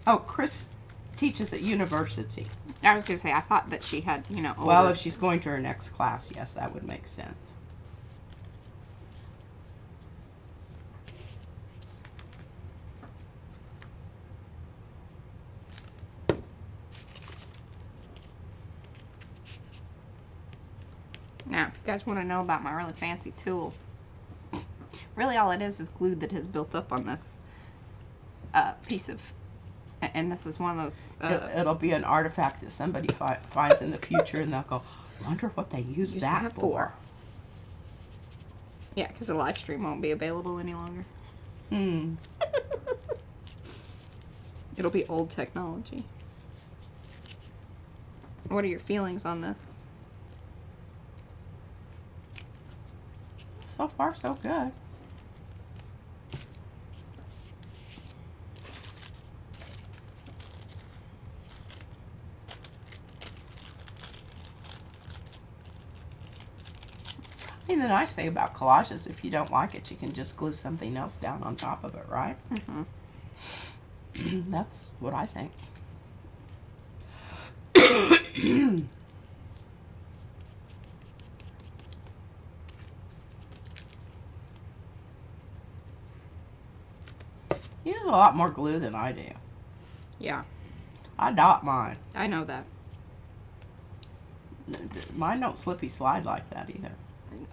Oh, Chris teaches at university. I was going to say, I thought that she had, older. Well, if she's going to her next class, yes, that would make sense. Now, if you guys want to know about my really fancy tool, really all it is glue that has built up on this piece of, and this is one of those. It'll be an artifact that somebody finds in the future, and they'll go, wonder what they used that for. Yeah, because the live stream won't be available any longer. It'll be old technology. What are your feelings on this? This so far so good. I mean, the nice thing about collage is if you don't like it, you can just glue something else down on top of it, right? Mm-hmm. That's what I think. You use a lot more glue than I do. Yeah. I dot mine. I know that. Mine don't slippy slide like that either.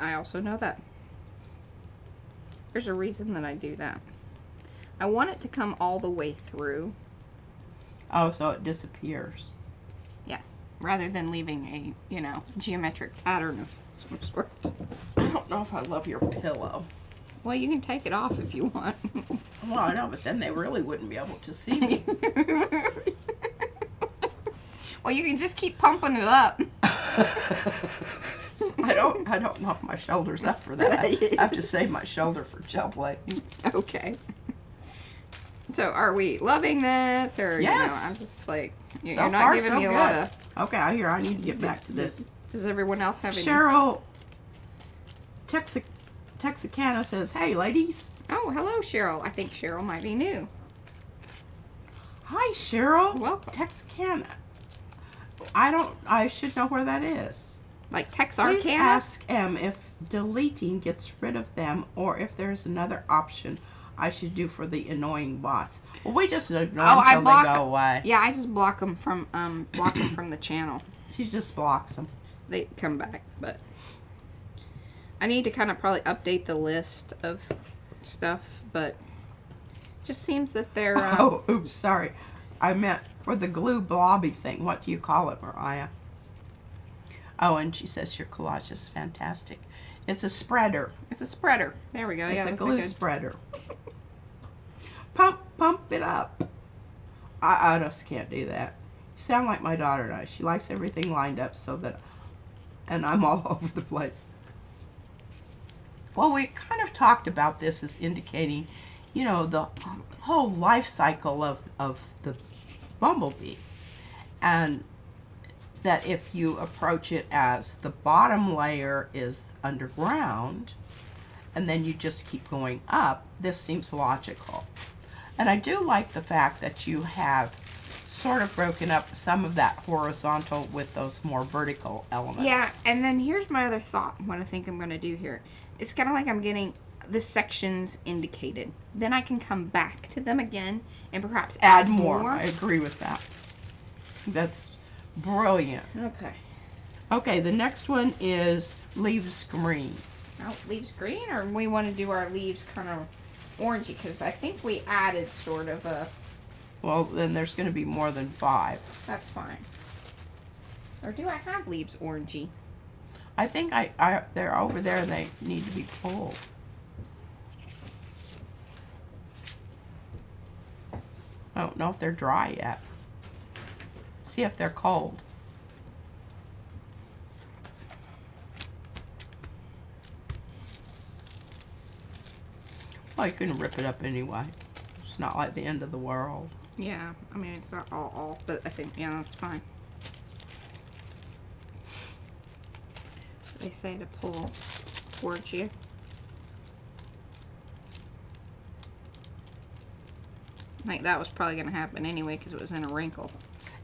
I also know that. There's a reason that I do that. I want it to come all the way through. Oh, so it disappears. Yes. Rather than leaving a, geometric pattern of some sort. I don't know if I love your pillow. Well, you can take it off if you want. Well, I know, but then they really wouldn't be able to see me. Well, you can just keep pumping it up. I don't know if my shoulder's up for that. I have to save my shoulder for gel plating. Okay. So, are we loving this, or yes. I'm just like you're So not far, giving so me a good. lot of. Okay, I need to get back to this. Does everyone else have any? Cheryl Texicana says, "Hey, ladies." Oh, hello, Cheryl. I think Cheryl might be new. Hi, Cheryl. Welcome. Texicana. I should know where that is. Like Please Texarkana? ask M if deleting gets rid of them or if there's another option I should do for the annoying bots. Well, we just ignore them until they go away. Yeah, I just block them from the channel. She just blocks them. They come back, but I need to kind of probably update the list of stuff, but it just seems that they're Oh, oops, sorry. I meant for the glue blobby thing. What do you call it, Mariah? Oh, and she says your collage is fantastic. It's a spreader. It's a spreader. There we go. It's Yeah, a that's glue good. spreader. Pump it up. I just can't do that. You sound like my daughter does. She likes everything lined up so that, and I'm all over the place. Well, we kind of talked about this as indicating, the whole life cycle of the bumblebee. And that if you approach it as the bottom layer is underground, and then you just keep going up, this seems logical. And I do like the fact that you have sort of broken up some of that horizontal with those more vertical elements. Yeah, and then here's my other thought, what I think I'm going to do here. It's kind of like I'm getting the sections indicated. Then I can come back to them again and perhaps add more. I agree with that. That's brilliant. Okay. Okay, the next one is leaves green. Oh, leaves green, or we want to do our leaves kind of orangey? Because I think we added sort of a... Well, then there's going to be more than 5. That's fine. Or do I have leaves orangey? I think they're over there and they need to be pulled. I don't know if they're dry yet. See if they're cold. Well, you can rip it up anyway. It's not like the end of the world. Yeah, I mean, it's not all off, but I think, yeah, that's fine. They say to pull towards you. Like, that was probably going to happen anyway because it was in a wrinkle.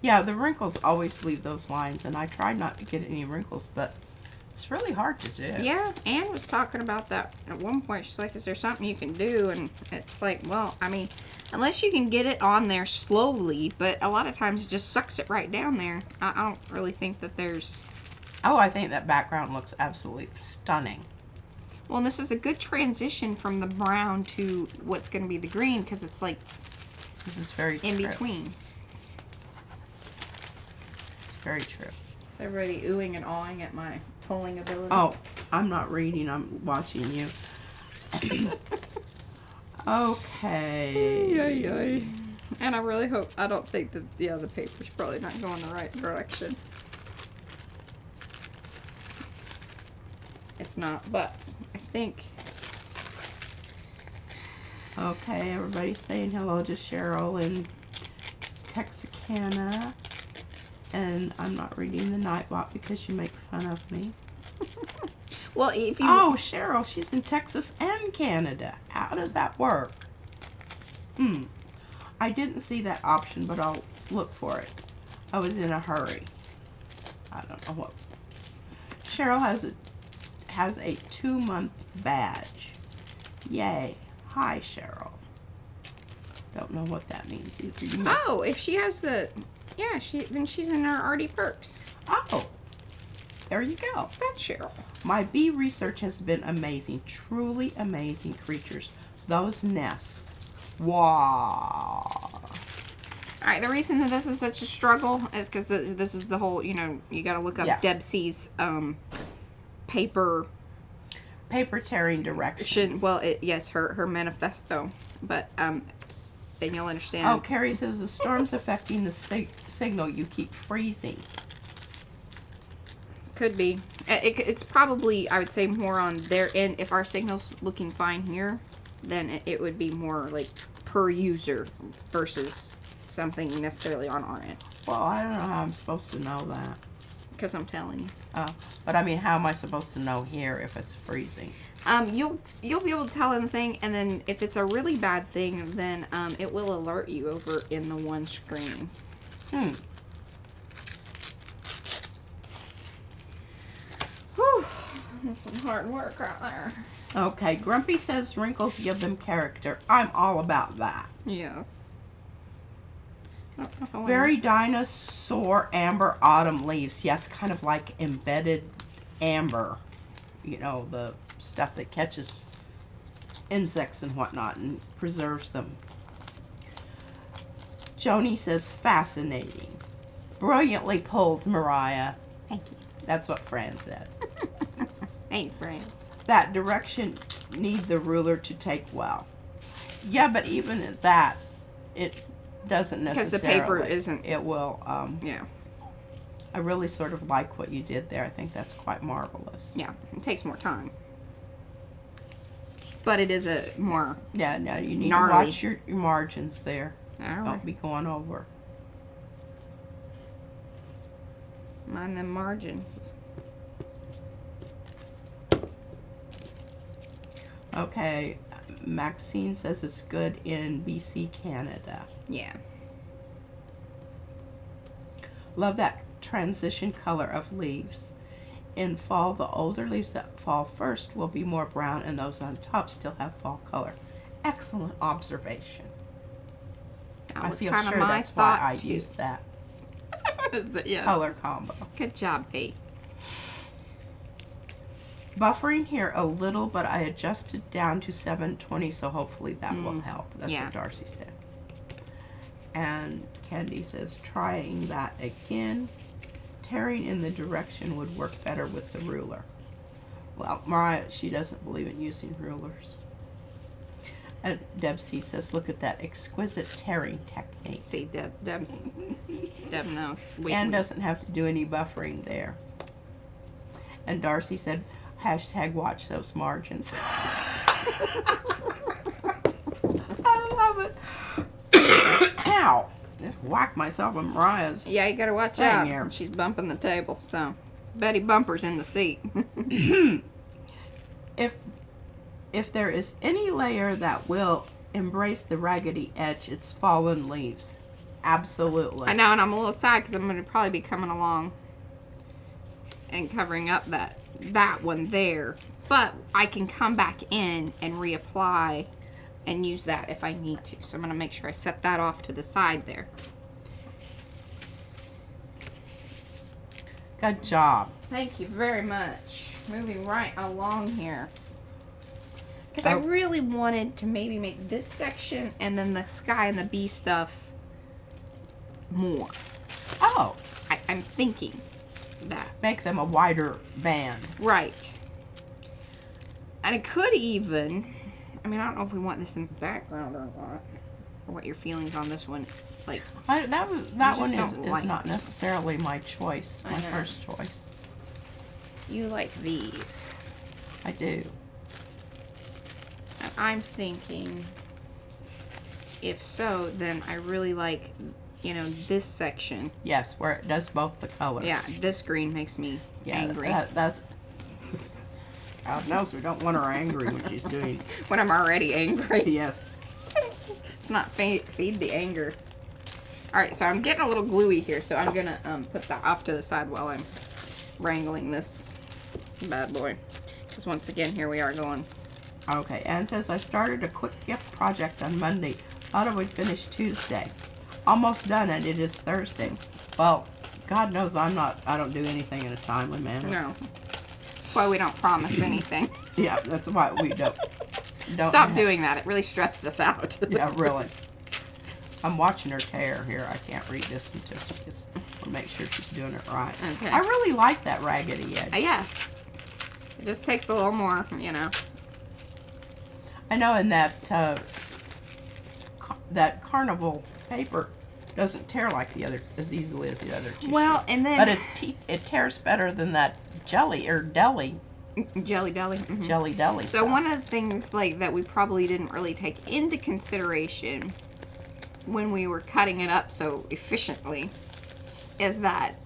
Yeah, the wrinkles always leave those lines, and I tried not to get any wrinkles, but it's really hard to do. Yeah, Anne was talking about that at one point. She's like, is there something you can do? And it's like, well, I mean, unless you can get it on there slowly, but a lot of times it just sucks it right down there. I don't really think that there's... Oh, I think that background looks absolutely stunning. Well, and this is a good transition from the brown to what's going to be the green, because it's like This is very true. in between. It's very true. Is everybody oohing and awing at my pulling ability? Oh, I'm not reading. I'm watching you. Okay. Yay, yay. And I really hope, I don't think that, yeah, the paper's probably not going the right direction. It's not, but think. Okay, everybody's saying hello to Cheryl in Texarkana. And I'm not reading the Nightbot because you make fun of me. Well, if you... Oh, Cheryl, she's in Texas and Canada. How does that work? I didn't see that option, but I'll look for it. I was in a hurry. I don't know what. Cheryl has a 2-month badge. Yay. Hi, Cheryl. Don't know what that means either. You must... Oh, if she has the... Yeah, then she's in our Arty Perks. Oh, there you go. That's Cheryl. My bee research has been amazing. Truly amazing creatures. Those nests. Wow. Alright, the reason that this is such a struggle is because this is the whole, you know, you got to look up Deb C's paper tearing directions. Well, yes, her manifesto. But, then you'll understand. Oh, Carrie says the storm's affecting the signal. You keep freezing. Could be. It's probably, I would say, more on their end. If our signal's looking fine here, then it would be more like per user versus something necessarily on our end. Well, I don't know how I'm supposed to know that. Because I'm telling you. Oh, but I mean, how am I supposed to know here if it's freezing? You'll be able to tell them the thing, and then if it's a really bad thing, then it will alert you over in the one screen. Whew. That's some hard work right there. Okay, Grumpy says wrinkles give them character. I'm all about that. Yes. Very dinosaur amber autumn leaves. Yes, kind of like embedded amber. You know, the stuff that catches insects and whatnot and preserves them. Joni says fascinating. Brilliantly pulled, Mariah. Thank you. That's what Fran said. Hey, Fran. That direction need the ruler to take well. Yeah, but even at that, it doesn't necessarily. Because the paper isn't. It will. Yeah. I really sort of like what you did there. I think that's quite marvelous. Yeah, it takes more time. But it is a more Yeah, no, you need gnarly. to watch your margins there. All right. Don't be going over. Mind them margins. Okay, Maxine says it's good in BC, Canada. Yeah. Love that transition color of leaves. In fall, the older leaves that fall first will be more brown, and those on top still have fall color. Excellent observation. That I was feel kind sure of my that's why thought I too. used that Yes. color combo. Good job, P. Buffering here a little, but I adjusted down to 720, so hopefully that will help. That's yeah. what Darcy said. And Candy says, trying that again. Tearing in the direction would work better with the ruler. Well, Mariah, she doesn't believe in using rulers. And Deb C says, look at that exquisite tearing technique. See, Deb knows. And doesn't have to do any buffering there. And Darcy said, hashtag watch those margins. I love it. Ow. Just whack myself on Mariah's. Yeah, you gotta watch Dang out. here. She's bumping the table, so Betty Bumper's in the seat. If there is any layer that will embrace the raggedy edge, it's fallen leaves. Absolutely. I know, and I'm a little sad because I'm gonna probably be coming along and covering up that one there. But I can come back in and reapply and use that if I need to. So I'm gonna make sure I set that off to the side there. Good job. Thank you very much. Moving right along here. Because I really wanted to maybe make this section and then the sky and the bee stuff more. Oh. I'm thinking that. Make them a wider band. Right. And it could even, I mean, I don't know if we want this in the background or not. Or what your feelings on this one. Like, That one just is don't not like it. necessarily my choice. My I know. first choice. you like these. I do. I'm thinking, if so, then I really like, you know, this section. Yes, where it does both the colors. Yeah, this green makes me angry. That's. God knows we don't want her angry when she's doing. When I'm already angry. Yes. It's not feed the anger. All right, so I'm getting a little gluey here, so I'm gonna put that off to the side while I'm wrangling this bad boy. Because once again, here we are going. Okay, Anne says, I started a quick gift project on Monday. Thought I would finish Tuesday. Almost done, and it is Thursday. Well, God knows I don't do anything in a timely manner. No. That's why we don't promise anything. Yeah, that's why we don't Stop doing that. It really stressed us out. Yeah, really. I'm watching her tear here. I can't read this until she gets, to make sure she's doing it right. Okay. I really like that raggedy edge. Yeah. It just takes a little more, you know. I know, and that carnival paper doesn't tear like the other as easily as the other two. Well, and then, but it tears better than that jelly or deli. Jelly Deli. Mm-hmm. Jelly deli. So stuff. one of the things like that we probably didn't really take into consideration when we were cutting it up so efficiently is that,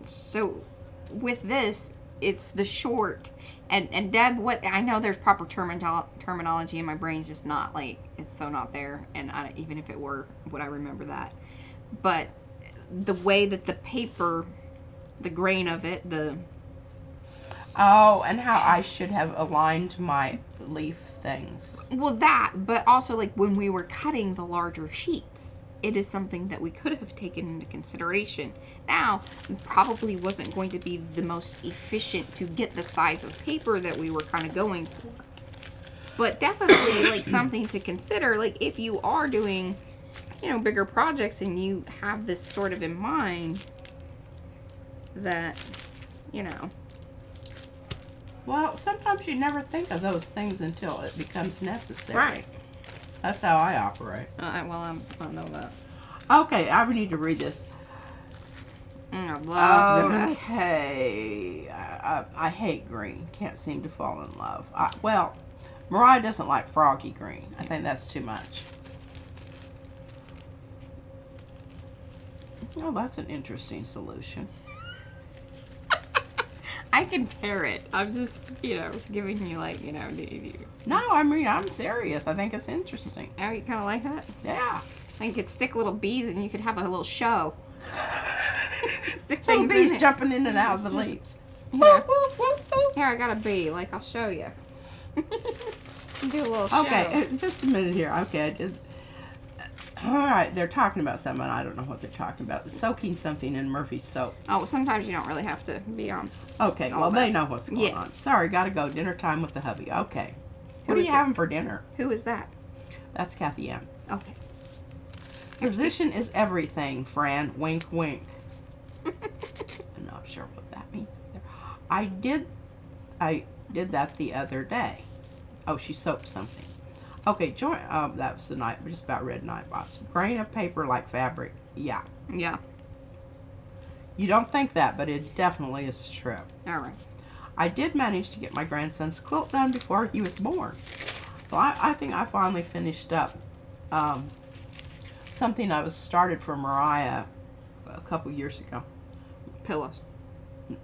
so with this, it's the short, and Deb, what I know there's proper terminology, and my brain's just not like, it's so not there, and even if it were, would I remember that? But the way that the paper, the grain of it, oh, and how I should have aligned my leaf things. well, that, but also like when we were cutting the larger sheets, it is something that we could have taken into consideration. Now, it probably wasn't going to be the most efficient to get the size of paper that we were kind of going for. But definitely like something to consider, like if you are doing, you know, bigger projects and you have this sort of in mind that, you know. Well, sometimes you never think of those things until it becomes necessary. Right. That's how I operate. Well, I know that. Okay, I need to read this. I love the nuts. Okay. I hate green. Can't seem to fall in love. Well, Mariah doesn't like froggy green. I think that's too much. Oh, that's an interesting solution. I can tear it. I'm just, you know, giving you like, you know, No, I mean, I'm serious. I think it's interesting. Oh, you kind of like that? Yeah. I could stick little bees and you could have a little show. Stick Little things bees in it. jumping in and out of the leaves. Here. Here, I got a bee. Like, I'll show you. Do a little show. Okay, just a minute here. Okay. All right, they're talking about something. I don't know what they're talking about. Soaking something in Murphy soap. Oh, sometimes you don't really have to be on. Okay, well, they know what's going on. Yes. Sorry, gotta go. Dinner time with the hubby. Okay. What are is you it? having for dinner? Who is that? That's Kathy M. Okay. Position is everything, Fran. Wink, wink. I'm not sure what that means either. I did that the other day. Oh, she soaked something. Okay, join. That was the night. Just about red night boss. Grain of paper like fabric. Yeah. Yeah. You don't think that, but it definitely is true. All right. I did manage to get my grandson's quilt done before he was born. So I think I finally finished up something I was started for Mariah a couple years ago. Pillows.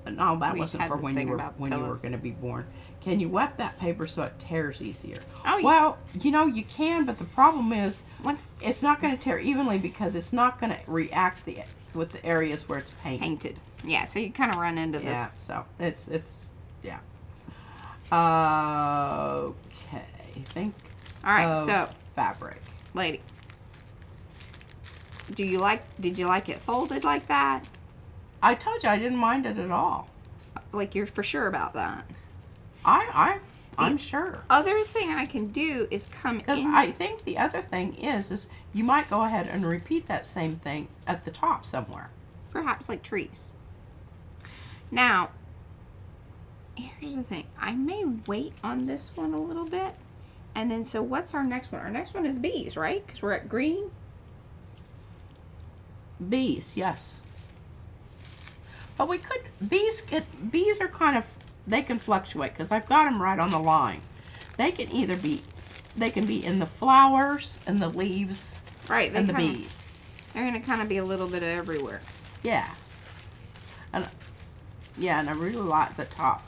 No, that We wasn't had for this when you thing were about when you were pillows. going to be born. Can you wet that paper so it tears easier? Oh, yeah. Well, you know you can, but the problem is Once it's not going to tear evenly because it's not going to react with the areas where it's painted. painted. Yeah, so you kind of run into Yeah, this. so it's yeah. Okay, think. All right, of so fabric. lady, did you like it folded like that? I told you I didn't mind it at all. Like, you're for sure about that? I'm sure. Other thing I can do is come Because in. I think the other thing is you might go ahead and repeat that same thing at the top somewhere. Perhaps like trees. Now, here's the thing. I may wait on this one a little bit. And then, so what's our next one? Our next one is bees, right? Because we're at green. Bees, yes. But we could, bees are kind of, they can fluctuate because I've got them right on the line. They can either be they can be in the flowers and the leaves Right. and the bees. They're going to kind of be a little bit of everywhere. Yeah. And I really like the top.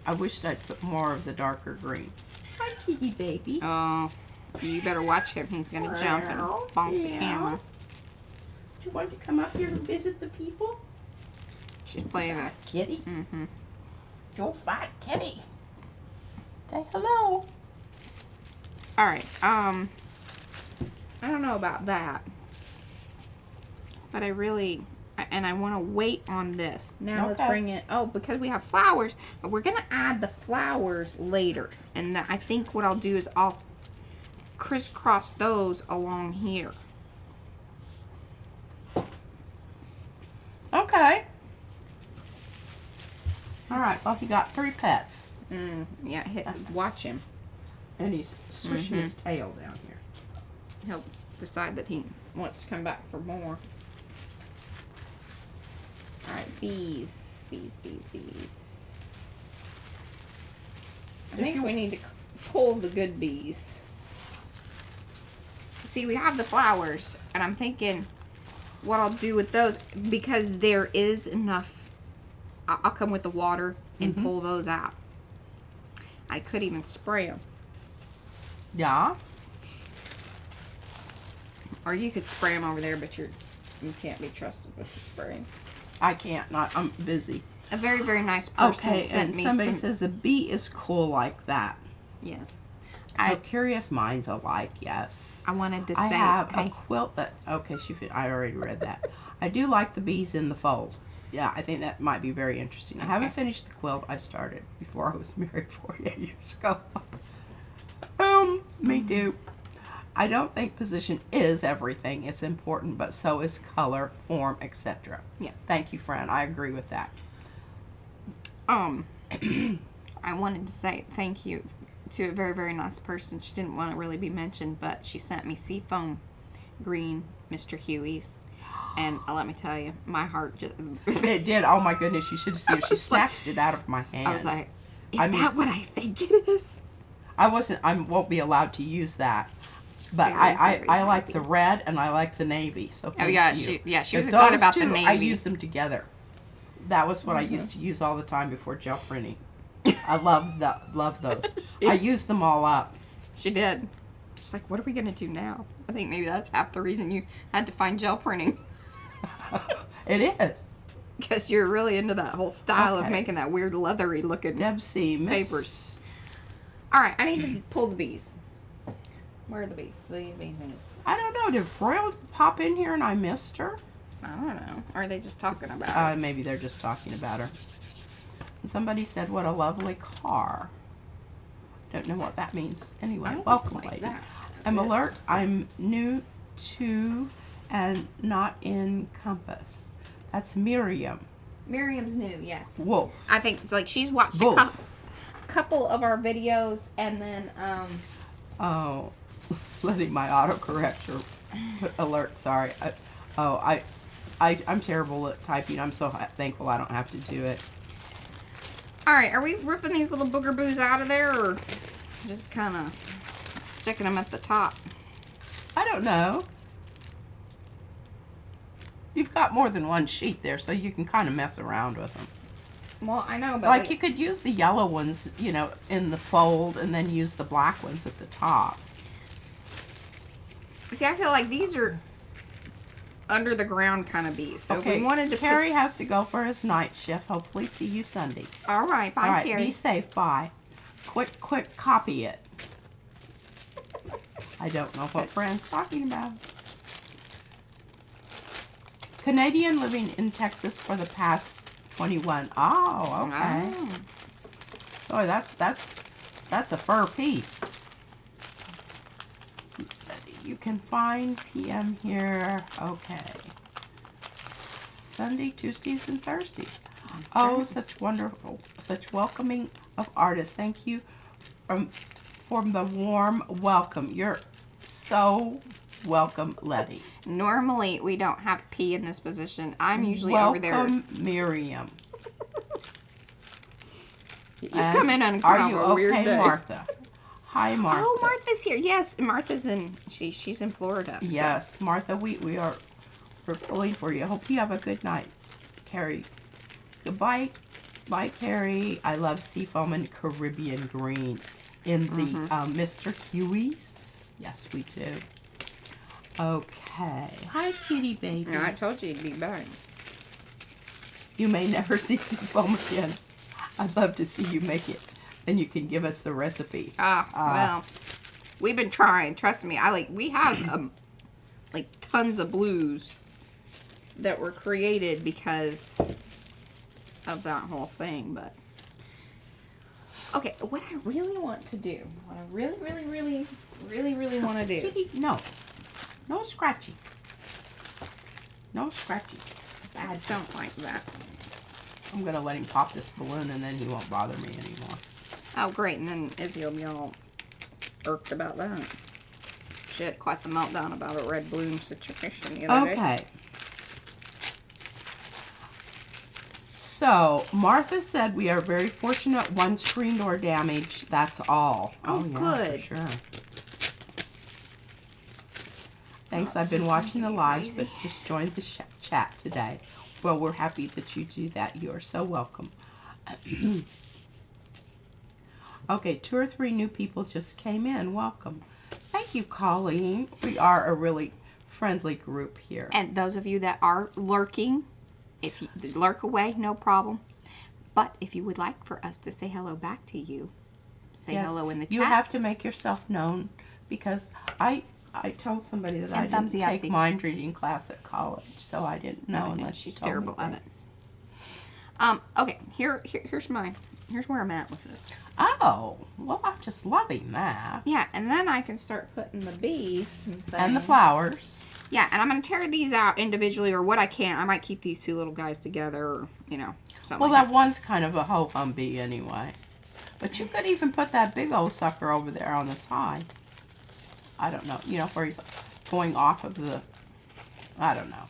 I wished I'd put more of the darker green. Hi, Kiki baby. Oh, you better watch him. He's going to jump and bonk the camera. Do you want to come up here and visit the people? She's playing a kitty. Mm-hmm. Go fight kitty. Say hello. All right. I don't know about that, but I want to wait on this. Now let's bring it. Oh, because we have flowers, but we're gonna add the flowers later, and I think what I'll do is I'll crisscross those along here. Okay. All right. Well, he got 3 pets. Yeah. Watch him. And he's swishing his tail down here. He'll decide that he wants to come back for more. Alright, bees. I think we need to pull the good bees. See, we have the flowers, and I'm thinking what I'll do with those, because there is enough. I'll come with the water and pull those out. I could even spray them. Yeah. Or you could spray them over there, but you can't be trusted with the spraying. I can't. I'm busy. A very, very nice person sent me somebody says a bee is cool like that. Yes. So curious minds alike, yes. I wanted to say... I have a quilt that... Okay, I already read that. I do like the bees in the fold. Yeah, I think that might be very interesting. I haven't finished the quilt I started before I was married 48 years ago. Me too. I don't think position is everything. It's important, but so is color, form, etc. Yeah. Thank you, friend. I agree with that. I wanted to say thank you to a very, very nice person. She didn't want to really be mentioned, but she sent me Seafoam Green Mr. Huey's. And let me tell you, my heart just... It did. Oh, my goodness. You should have seen it. She snatched it out of my hand. I was like, is that what I think it is? I won't be allowed to use that. But Very, I very like happy. the red and I like the navy. So Oh, yeah. you. She was Those excited about the two, navy. I use them together. That was what I used to use all the time before gel printing. I love those. I used them all up. She did. She's like, what are we going to do now? I think maybe that's half the reason you had to find gel printing. It is. Because you're really into that whole style of making that weird leathery looking papers. All right, I need to pull the bees. Where are the bees? Bees. I don't know. Did Royal pop in here and I missed her? I don't know. Or are they just talking about her? Maybe they're just talking about her. And somebody said, what a lovely car. Don't know what that means. Anyway, welcome, lady. I'm alert. I'm new to and not in Compass. That's Miriam. Miriam's new, yes. Wolf. I think it's like she's watched a couple of our videos, and then Oh, letting my autocorrector put alert. Sorry. I'm terrible at typing. I'm so thankful I don't have to do it. All right, are we ripping these little booger boos out of there, or just kind of sticking them at the top? I don't know. You've got more than one sheet there, so you can kind of mess around with them. Well, I know, but like you could use the yellow ones, in the fold, and then use the black ones at the top. See, I feel like these are under the ground kind of bees. So okay, if we wanted to Carrie has to go for his night shift. Hopefully see you Sunday. All right, bye, All right, Carrie. be safe. Bye. Quick, copy it. I don't know what Fran's talking about. Canadian living in Texas for the past 21. Oh, okay. Oh, that's a fur piece. You can find PM here. Okay. Sunday, Tuesdays, and Thursdays. Oh, such wonderful, such welcoming of artists. Thank you for the warm welcome. You're so welcome, Letty. Normally, we don't have P in this position. I'm usually welcome, over there. Miriam. You come in on Are kind you of a weird okay, day. Martha? Hi, Martha. Oh, Martha's here. Yes, Martha's in. She's in Florida. So. Yes, Martha. We're pulling for you. Hope you have a good night, Carrie. Goodbye, bye, Carrie. I love seafoam and Caribbean green in the Mr. Huey's. Yes, we do. Okay. Hi, kitty baby. No, I told you you'd be back. You may never see seafoam again. I'd love to see you make it. And you can give us the recipe. Well, we've been trying. Trust me. We have like tons of blues that were created because of that whole thing. But okay, what I really want to do, what I really want to do. Kitty, no scratchy. No scratchy. I don't like that. I'm gonna let him pop this balloon, and then he won't bother me anymore. Oh, great. And then Izzy will be all irked about that. She had quite the meltdown about a red balloon situation the other day. Okay. So, Martha said we are very fortunate. One screen door damage. That's all. Oh, yeah, good. For sure. Thanks. Oh, I've been so watching the lives, crazy. but just joined the chat today. Well, we're happy that you do that. You're so welcome. Okay, 2 or 3 new people just came in. Welcome. Thank you, Colleen. We are a really friendly group here. And those of you that are lurking, if you lurk away, no problem. But if you would like for us to say hello back to you, say hello in the chat. You have to make yourself known, because I told somebody that I didn't take mind reading class at college, so I didn't know unless she's she told terrible me at it. things. Okay, here's where I'm at with this. Oh, well, I'm just loving that. Yeah, and then I can start putting the bees And the flowers. Yeah, and I'm going to tear these out individually, or what I can. I might keep these 2 little guys together, or, something Well, like that one's kind of a ho-hum bee anyway. But you could even put that big old sucker over there on the side. I don't know. Where he's going off of the... I don't know.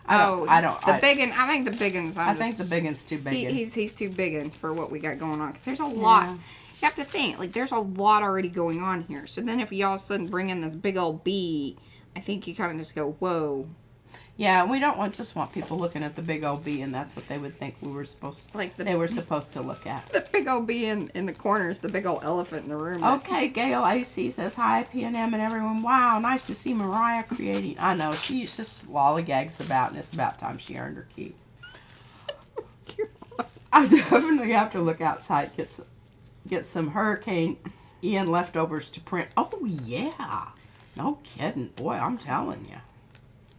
The big one. I think the big one's... I think the big one's too big. He's too big for what we got going on. Because there's a lot... You have to think, there's a lot already going on here. So then if you all of a sudden bring in this big old bee, I think you kind of just go, whoa. Yeah, we don't just want people looking at the big old bee, and that's what they would think we were supposed they were supposed to look at. The big old bee in the corner is the big old elephant in the room. Okay, Gail AC says, hi, PNM and everyone. Wow, nice to see Mariah creating. I know, she's just lollygags about, and it's about time she earned her keep. I definitely have to look outside, get some Hurricane Ian leftovers to print. Oh, yeah. No kidding. Boy, I'm telling you.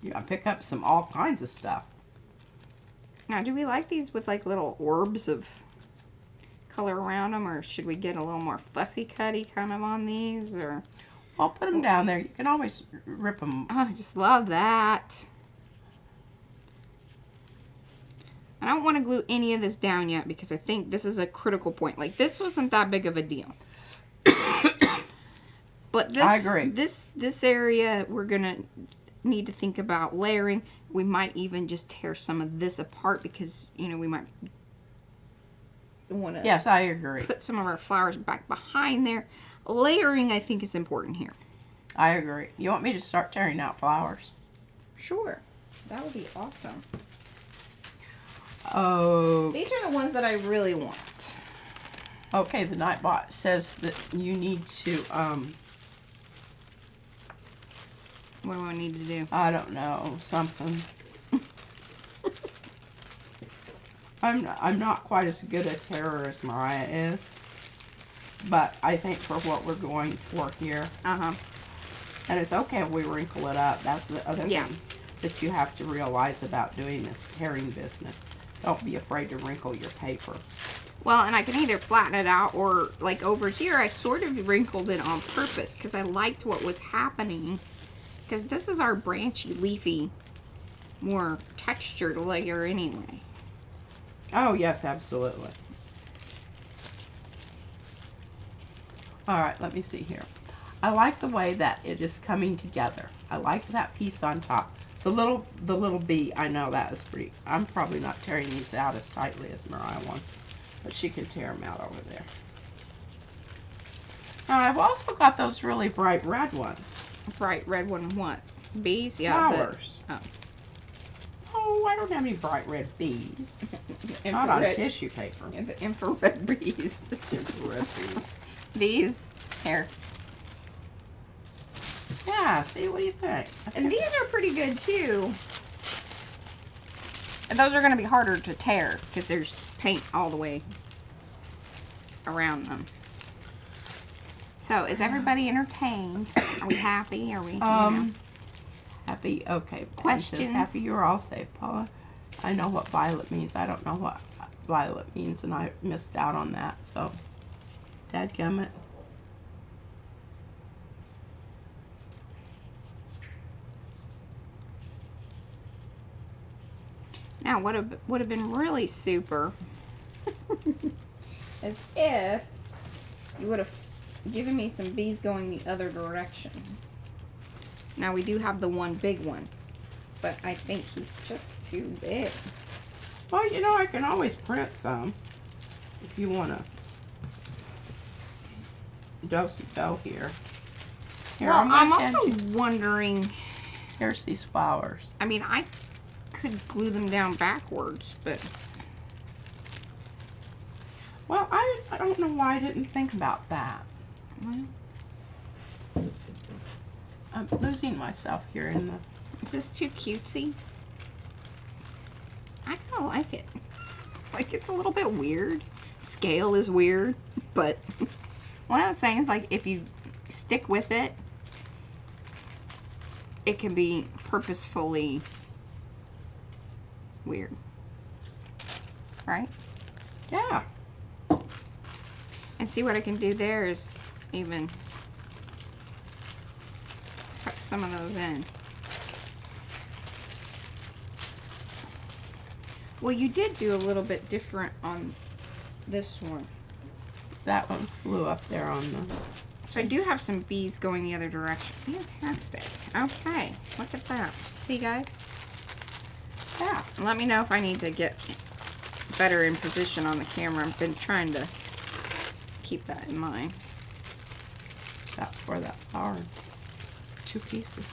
You gotta pick up all kinds of stuff. Now, do we like these with little orbs of color around them, or should we get a little more fussy cutty kind of on these, or? Well, put them down there. You can always rip them. Oh, I just love that. I don't want to glue any of this down yet because I think this is a critical point. This wasn't that big of a deal. But this, I agree. This area we're gonna need to think about layering. We might even just tear some of this apart because we might want to. Yes, I agree. Put some of our flowers back behind there. Layering, I think, is important here. I agree. You want me to start tearing out flowers? Sure, that would be awesome. Oh. These are the ones that I really want. Okay, the Nightbot says that you need to What do I need to do? I don't know, something. I'm not quite as good a terror as Mariah is, but I think for what we're going for here, and it's okay if we wrinkle it up. That's the other thing that you have to realize about doing this tearing business. Don't be afraid to wrinkle your paper. Well, and I can either flatten it out or, over here, I sort of wrinkled it on purpose because I liked what was happening. Because this is our branchy, leafy, more textured layer anyway. Oh, yes, absolutely. All right, let me see here. I like the way that it is coming together. I like that piece on top. The little bee, I know that is pretty. I'm probably not tearing these out as tightly as Mariah wants, but she can tear them out over there. I've also got those really bright red ones. Bright red one, what? Bees? Yeah. Flowers. Oh. Oh, I don't have any bright red bees. Not on tissue paper. Infrared bees. Infrared bees. These. Here. Yeah, see, what do you think? And these are pretty good too. And those are going to be harder to tear because there's paint all the way around them. So, is everybody entertained? Are we happy? Are we, Happy, okay. Questions? Happy you're all safe, Paula. I know what violet means. I don't know what violet means, and I missed out on that, so dadgummit. Now, what would have been really super is if you would have given me some bees going the other direction. Now, we do have the one big one, but I think he's just too big. Well, you know, I can always print some if you want to do-si-do here. Here, Well, I'm gonna also send you- wondering, Here's these flowers. I mean, I could glue them down backwards, but Well, I don't know why I didn't think about that. well, I'm losing myself here in the... is this too cutesy? I kind of like it. Like, it's a little bit weird. Scale is weird, but one of those things, like, if you stick with it, it can be purposefully weird. Right? Yeah. And see what I can do there is even tuck some of those in. Well, you did do a little bit different on this one. That one flew up there on the... So I do have some bees going the other direction. Fantastic. Okay, look at that. See, guys? Yeah. Let me know if I need to get better in position on the camera. I've been trying to keep that in mind. That's where that flower. 2 pieces.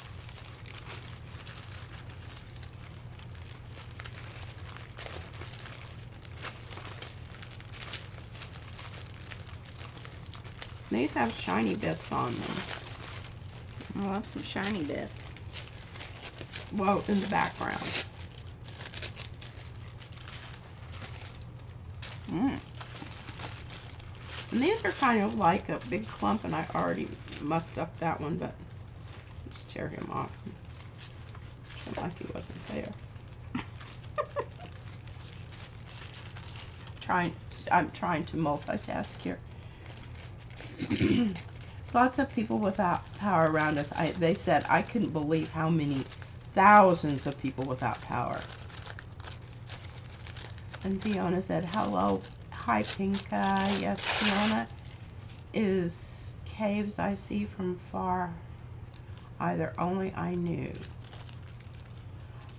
These have shiny bits on them. I love some shiny bits. Well, in the background. And these are kind of like a big clump, and I already mussed up that one, but just tear him off. Pretend like he wasn't there. I'm trying to multitask here. There's lots of people without power around us. They said I couldn't believe how many thousands of people without power. And Fiona said, hello. Hi, Pinka. Yes, Fiona. Is caves I see from far. Either only I knew.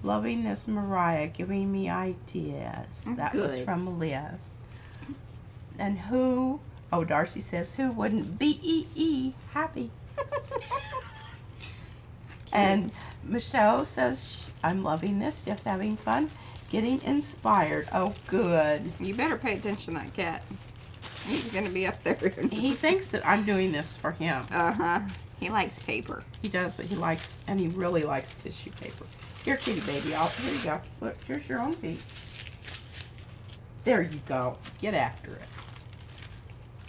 Loving this Mariah, giving me ideas. That was Good. from Liz. And who, oh, Darcy says, who wouldn't be happy? And Michelle says, I'm loving this, just having fun, getting inspired. Oh, good. You better pay attention to that cat. He's going to be up there. He thinks that I'm doing this for him. Uh-huh. He likes paper. He does, that he likes, and he really likes tissue paper. Here, kitty baby, here you go. Look, here's your own piece. There you go. Get after it.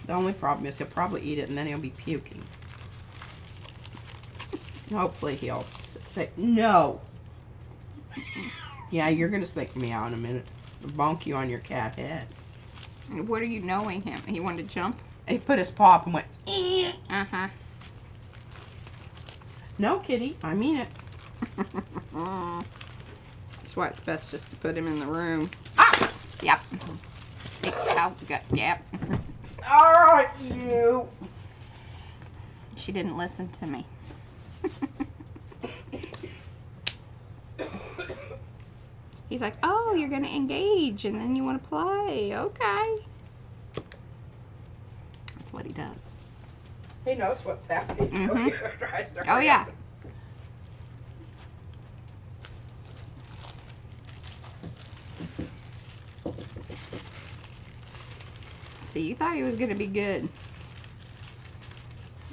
The only problem is he'll probably eat it and then he'll be puking. Hopefully he'll say, no. Yeah, you're going to stick me out in a minute. Bonk you on your cat head. What are you knowing him? He wanted to jump? He put his paw up and went, eh. Uh-huh. No, kitty, I mean it. That's why it's best just to put him in the room. Ah! Yep. Yep. All right, you. She didn't listen to me. He's like, oh, you're going to engage and then you want to play. Okay. That's what he does. He knows what's happening, so he tries to Oh, hurry yeah. up. See, you thought he was going to be good.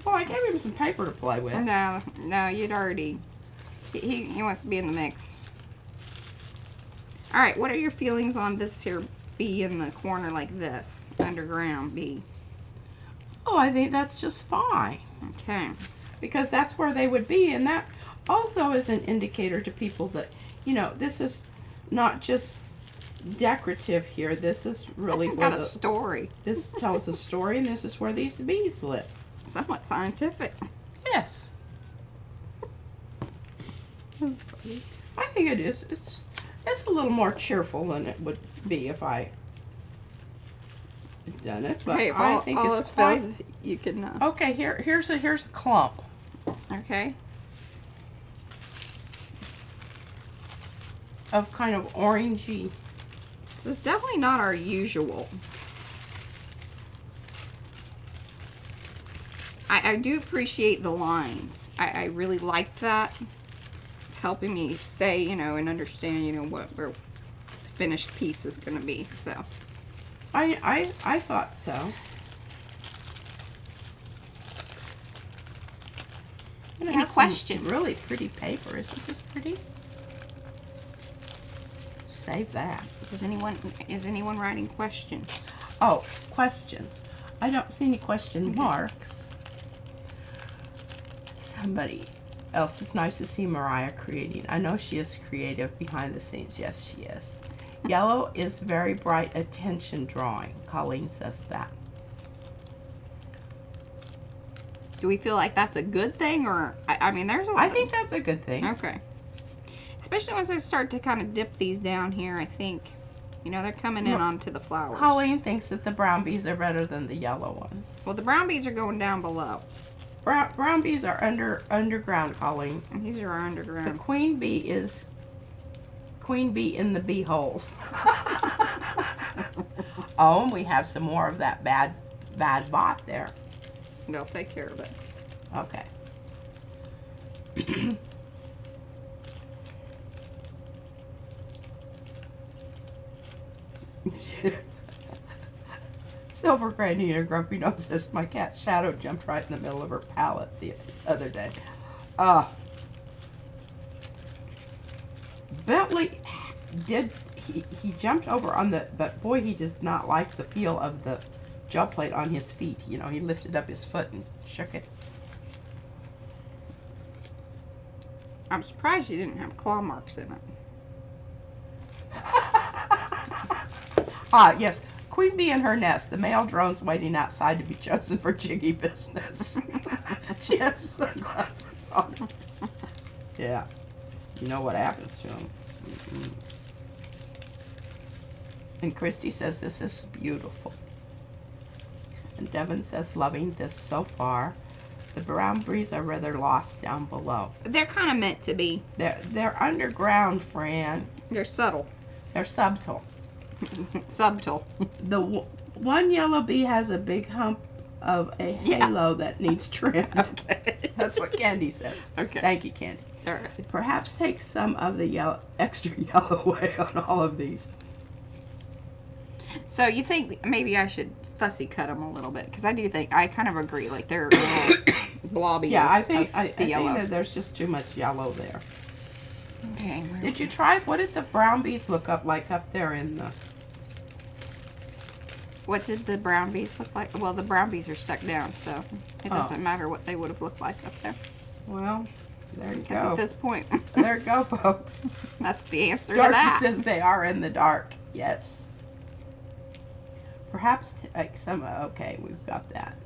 Well, I gave him some paper to play with. No, you'd already... He wants to be in the mix. Alright, what are your feelings on this here bee in the corner like this? Underground bee. Oh, I think that's just fine. Okay. Because that's where they would be, and that also is an indicator to people that, you know, this is not just decorative here. This is really where Got a story. this tells a story, and this is where these bees live. Somewhat scientific. Yes. I think it is. It's a little more cheerful than it would be if I had done it, but Hey, I think all it's those quite... fills you can... Okay, here's a clump. Okay. Of kind of orangey. This is definitely not our usual. I do appreciate the lines. I really like that. It's helping me stay, you know, and understand, you know, what the finished piece is going to be. So I thought so. Any questions? Really pretty paper. Isn't this pretty? Save that. is anyone writing questions? Oh, questions. I don't see any question marks. Somebody else. It's nice to see Mariah creating. I know she is creative behind the scenes. Yes, she is. Yellow is very bright attention drawing. Colleen says that. Do we feel like that's a good thing, or I mean, there's a lot. I think that's a good thing. Okay. Especially once I start to kind of dip these down here, I think, you know, they're coming in onto the flowers. Colleen thinks that the brown bees are better than the yellow ones. Well, the brown bees are going down below. Brown bees are underground, Colleen. And these are our The underground. queen bee is queen bee in the bee holes. Oh, and we have some more of that bad bot there. They'll take care of it. Okay. Silver Granny and Grumpy Nose says, my cat's shadow jumped right in the middle of her palette the other day. Bentley did, he jumped over on the, but boy, he does not like the feel of the gel plate on his feet. You know, he lifted up his foot and shook it. I'm surprised you didn't have claw marks in it. Yes. Queen bee in her nest. The male drone's waiting outside to be chosen for jiggy business. She has sunglasses on. Yeah. You know what happens to them. And Christy says this is beautiful. And Devin says loving this so far. The brown bees are rather lost down below. They're kind of meant to be. They're underground, Fran. They're subtle. They're subtle. Subtle. The one yellow bee has a big hump of a halo that needs trimmed. Okay. That's what Candy says. Okay. Thank you, Candy. All right. Perhaps take some of the extra yellow away on all of these. So you think maybe I should fussy cut them a little bit? Because I do think, I kind of agree, like they're a little blobby. Yeah, I of think the yellow. that there's just too much yellow there. Okay. Did you try? What did the brown bees look like up there in the? What did the brown bees look like? Well, the brown bees are stuck down, so it doesn't matter what they would have looked like up there. Well, there you Because go. at this point, There you go, folks. that's the answer to Darcy that. says they are in the dark. Yes. Perhaps take some. Okay, we've got that.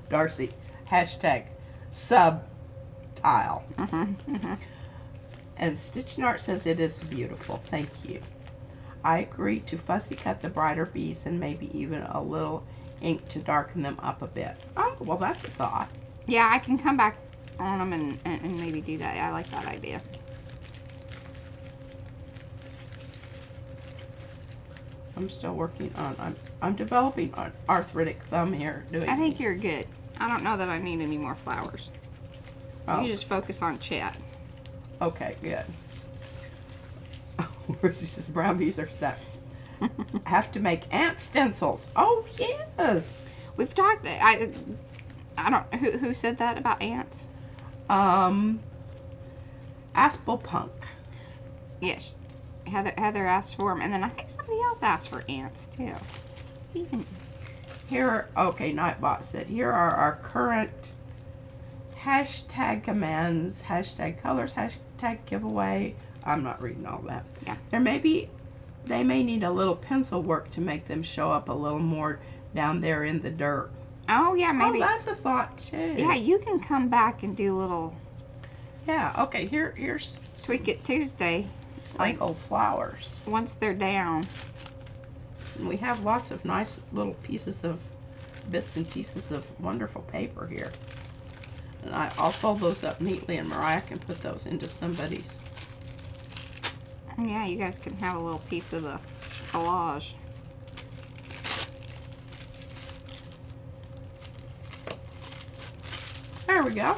Darcy, hashtag subtile. And Stitch and Art says it is beautiful. Thank you. I agree to fussy cut the brighter bees and maybe even a little ink to darken them up a bit. Oh, well, that's a thought. Yeah, I can come back on them and maybe do that. I like that idea. I'm still working on, I'm developing an arthritic thumb here doing I think these. you're good. I don't know that I need any more flowers. Oh. You just focus on chat. Okay, good. Where's he says brown bees are stuck. Have to make ant stencils. Oh yes. We've talked. I don't. Who said that about ants? Aspelpunk. Yes, Heather asked for them, and then I think somebody else asked for ants too. Even Here, okay, Nightbot said, here are our current hashtag commands, hashtag colors, hashtag giveaway. I'm not reading all that. Yeah. They may need a little pencil work to make them show up a little more down there in the dirt. oh yeah, maybe. Oh, that's a thought too. Yeah, you can come back and do little Yeah, okay, here's Tweak It Tuesday. like old flowers. Once they're down. And we have lots of nice little bits and pieces of wonderful paper here. And I'll fold those up neatly, and Mariah can put those into somebody's. Yeah, you guys can have a little piece of the collage. There we go.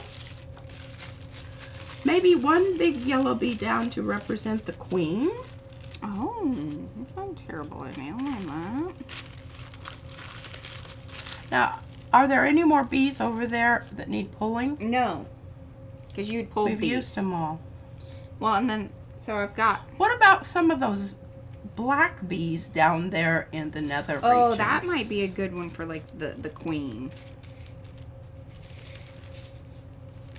Maybe one big yellow bee down to represent the queen. Oh, I'm terrible at nailing that. Now, are there any more bees over there that need pulling? No, because you'd pull We've these. used them all. Well, and then so I've got. What about some of those black bees down there in the nether Oh, regions? that might be a good one for like the queen.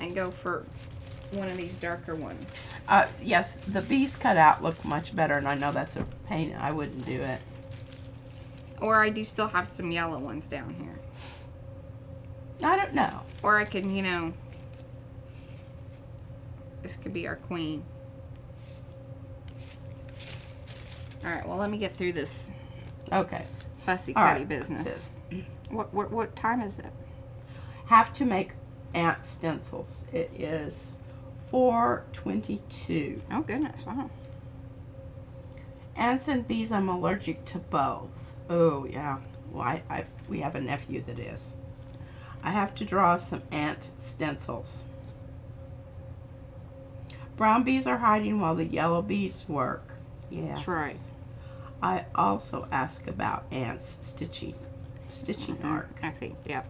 And go for one of these darker ones. Yes, the bees cut out look much better, and I know that's a pain. I wouldn't do it. Or I do still have some yellow ones down here. I don't know. Or I can, you know, this could be our queen. Alright, well, let me get through this Okay. fussy All cutty right, business. What time is it? Have to make ant stencils. It is 4:22. Oh, goodness, wow. Ants and bees, I'm allergic to both. Oh, yeah. Well, we have a nephew that is. I have to draw some ant stencils. Brown bees are hiding while the yellow bees work. Yeah. That's right. I also ask about ants stitching art. I think, yep.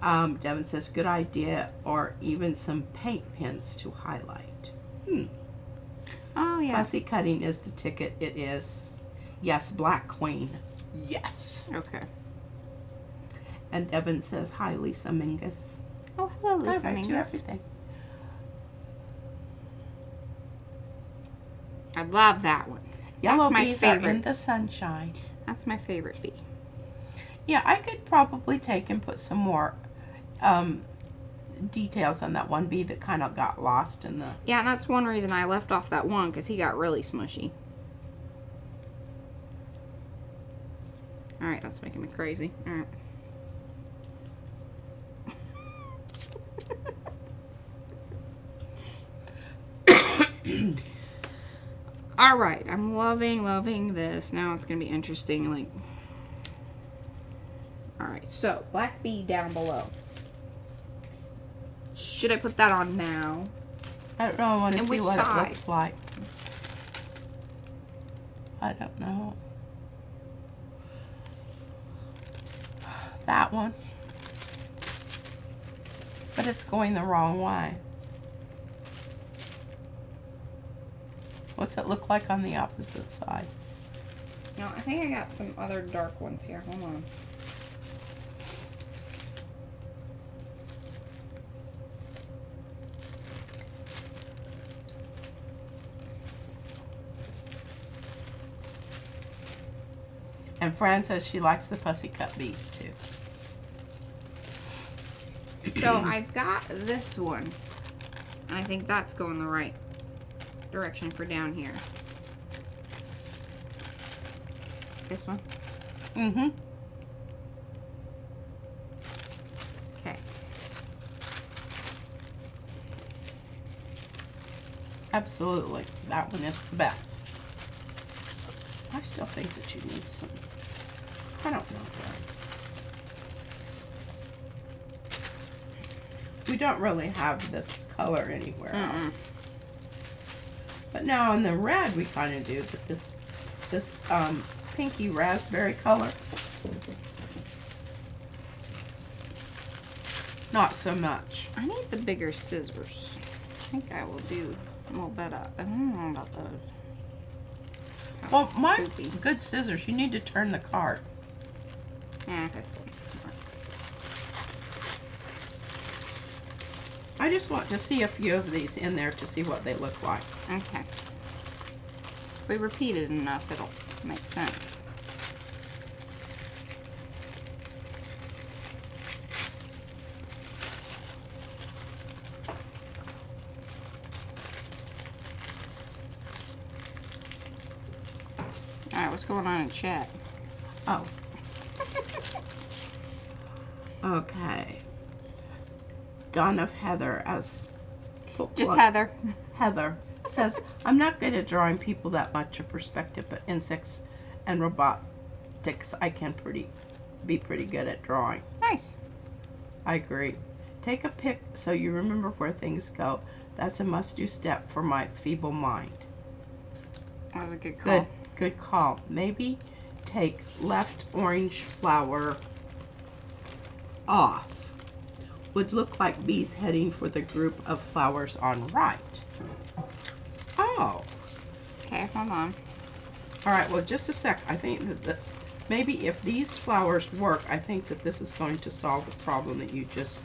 Devin says, good idea, or even some paint pens to highlight. Oh, yeah. Fussy cutting is the ticket. It is. Yes, Black Queen. Yes. Okay. And Devin says, hi, Lisa Mingus. Oh, hello, I Lisa write you Mingus. everything. I love that one. Yellow That's my bees are in favorite. the sunshine. That's my favorite bee. Yeah, I could probably take and put some more details on that one bee that kind of got lost in the... Yeah, and that's one reason I left off that one, because he got really smushy. Alright, that's making me crazy. Alright. Alright, I'm loving this. Now it's going to be interesting, like... Alright, so, black bee down below. Should I put that on now? I don't know. I want to And see which what it size? looks like. I don't know. That one. But it's going the wrong way. What's it look like on the opposite side? No, I think I got some other dark ones here. Hold on. And Fran says she likes the fussy cut bees too. So I've got this one. And I think that's going the right direction for down here. This one? Mm-hmm. Okay. Absolutely. That one is the best. I've still think that you need some, I don't know. We don't really have this color anywhere else. But now in the red we kind of do, but this pinky raspberry color, not so much. I need the bigger scissors. I think I will do a little better. I don't know about those. Well, my Poopy. good scissors, you need to turn the card. Yeah, that's one. I just want to see a few of these in there to see what they look like. Okay. If we repeat it enough, it'll make sense. Alright, what's going on in chat? Oh. Okay. Dawn of Heather as... Just what? Heather. Heather says, I'm not good at drawing people that much of perspective, but insects and robotics I can be pretty good at drawing. Nice. I agree. Take a pic so you remember where things go. That's a must-do step for my feeble mind. That was a good call. Good call. Maybe take left orange flower off. Would look like bees heading for the group of flowers on right. Oh. Okay, hold on. All right, well, just a sec. I think that maybe if these flowers work, I think that this is going to solve the problem that you just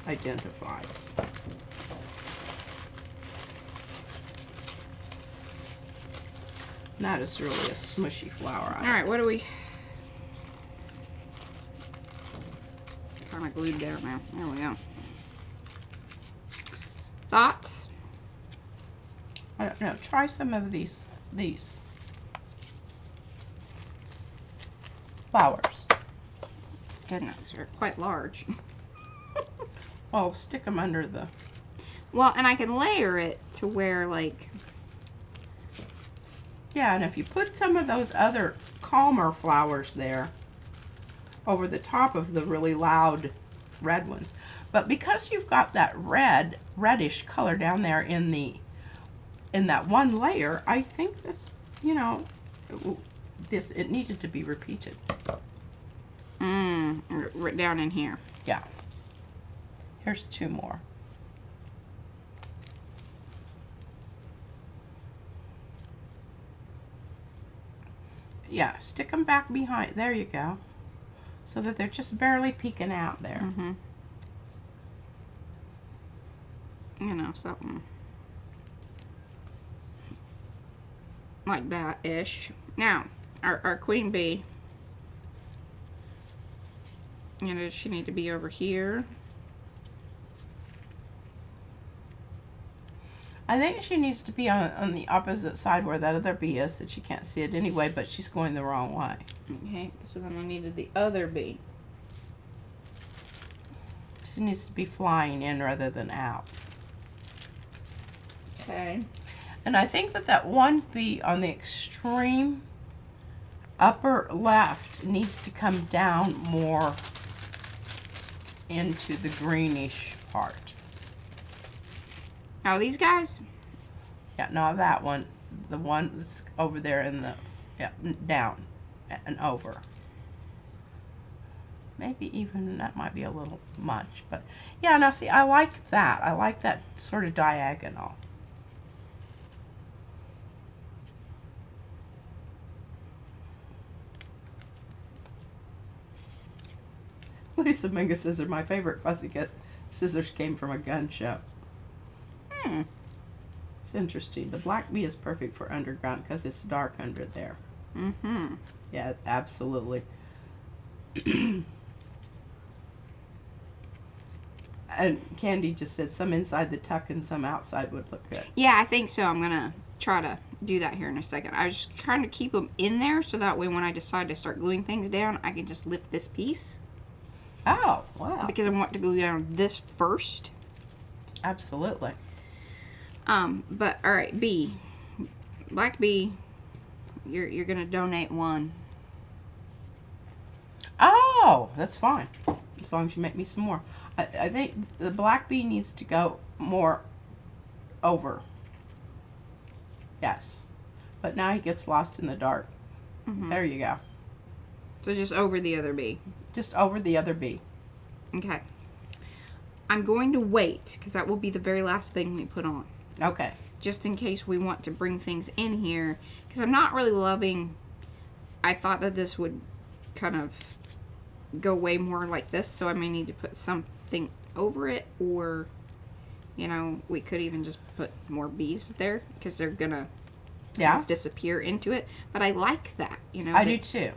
identified. And that is really a smushy flower. All right, what do we... Kind of glued down now. There we go. Thoughts? I don't know. Try some of these flowers. Goodness, they're quite large. Well, stick them under the... Well, and I can layer it to where, like... Yeah, and if you put some of those other calmer flowers there over the top of the really loud red ones. But because you've got that reddish color down there in that one layer, I think this, you know, it needed to be repeated. Right down in here. Yeah. Here's two more. Yeah, stick them back behind. There you go. So that they're just barely peeking out there. Mm-hmm. You know, something like that-ish. Now, our queen bee, you know, does she need to be over here? I think she needs to be on the opposite side where that other bee is, that she can't see it anyway, but she's going the wrong way. Okay, so then I needed the other bee. She needs to be flying in rather than out. Okay. And I think that one bee on the extreme upper left needs to come down more into the greenish part. Oh, these guys? Yeah, no, that one. The one that's over there in the, yeah, down and over. Maybe even that might be a little much, but yeah, now see, I like that. I like that sort of diagonal. Lisa Mingus says that my favorite fussy cut scissors came from a gun show. It's interesting. The black bee is perfect for underground because it's dark under there. Mm-hmm. Yeah, absolutely. And Candy just said some inside the tuck and some outside would look good. Yeah, I think so. I'm going to try to do that here in a second. I was just trying to keep them in there so that way when I decide to start gluing things down, I can just lift this piece. Oh, wow. Because I want to glue down this first. Absolutely. But, alright, bee. Black bee. you're gonna donate one. Oh, that's fine. As long as you make me some more. I think the black bee needs to go more over. Yes. But now he gets lost in the dark. There you go. So just over the other bee. Just over the other bee. Okay. I'm going to wait, because that will be the very last thing we put on. Okay. Just in case we want to bring things in here. Because I'm not really loving... I thought that this would kind of go way more like this, so I may need to put something over it, or, you know, we could even just put more bees there, because they're gonna disappear into it. But I like that, you know. I do too.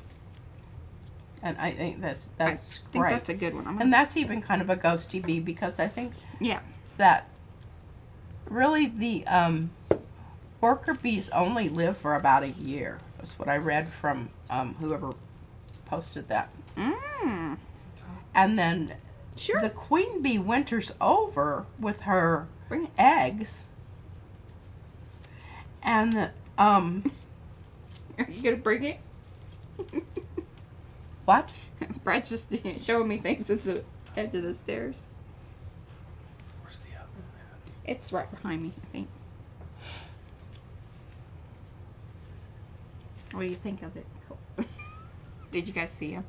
And I think that's I think great. that's a good one. And that's even kind of a ghosty bee, because I think yeah, that really the worker bees only live for about a year. That's what I read from whoever posted that. And then the queen bee winters over with her eggs. And the, are you gonna bring it? what? Brad's just showing me things at the edge of the stairs. Where's the other one? It's right behind me, I think. What do you think of it? Cool. Did you guys see him?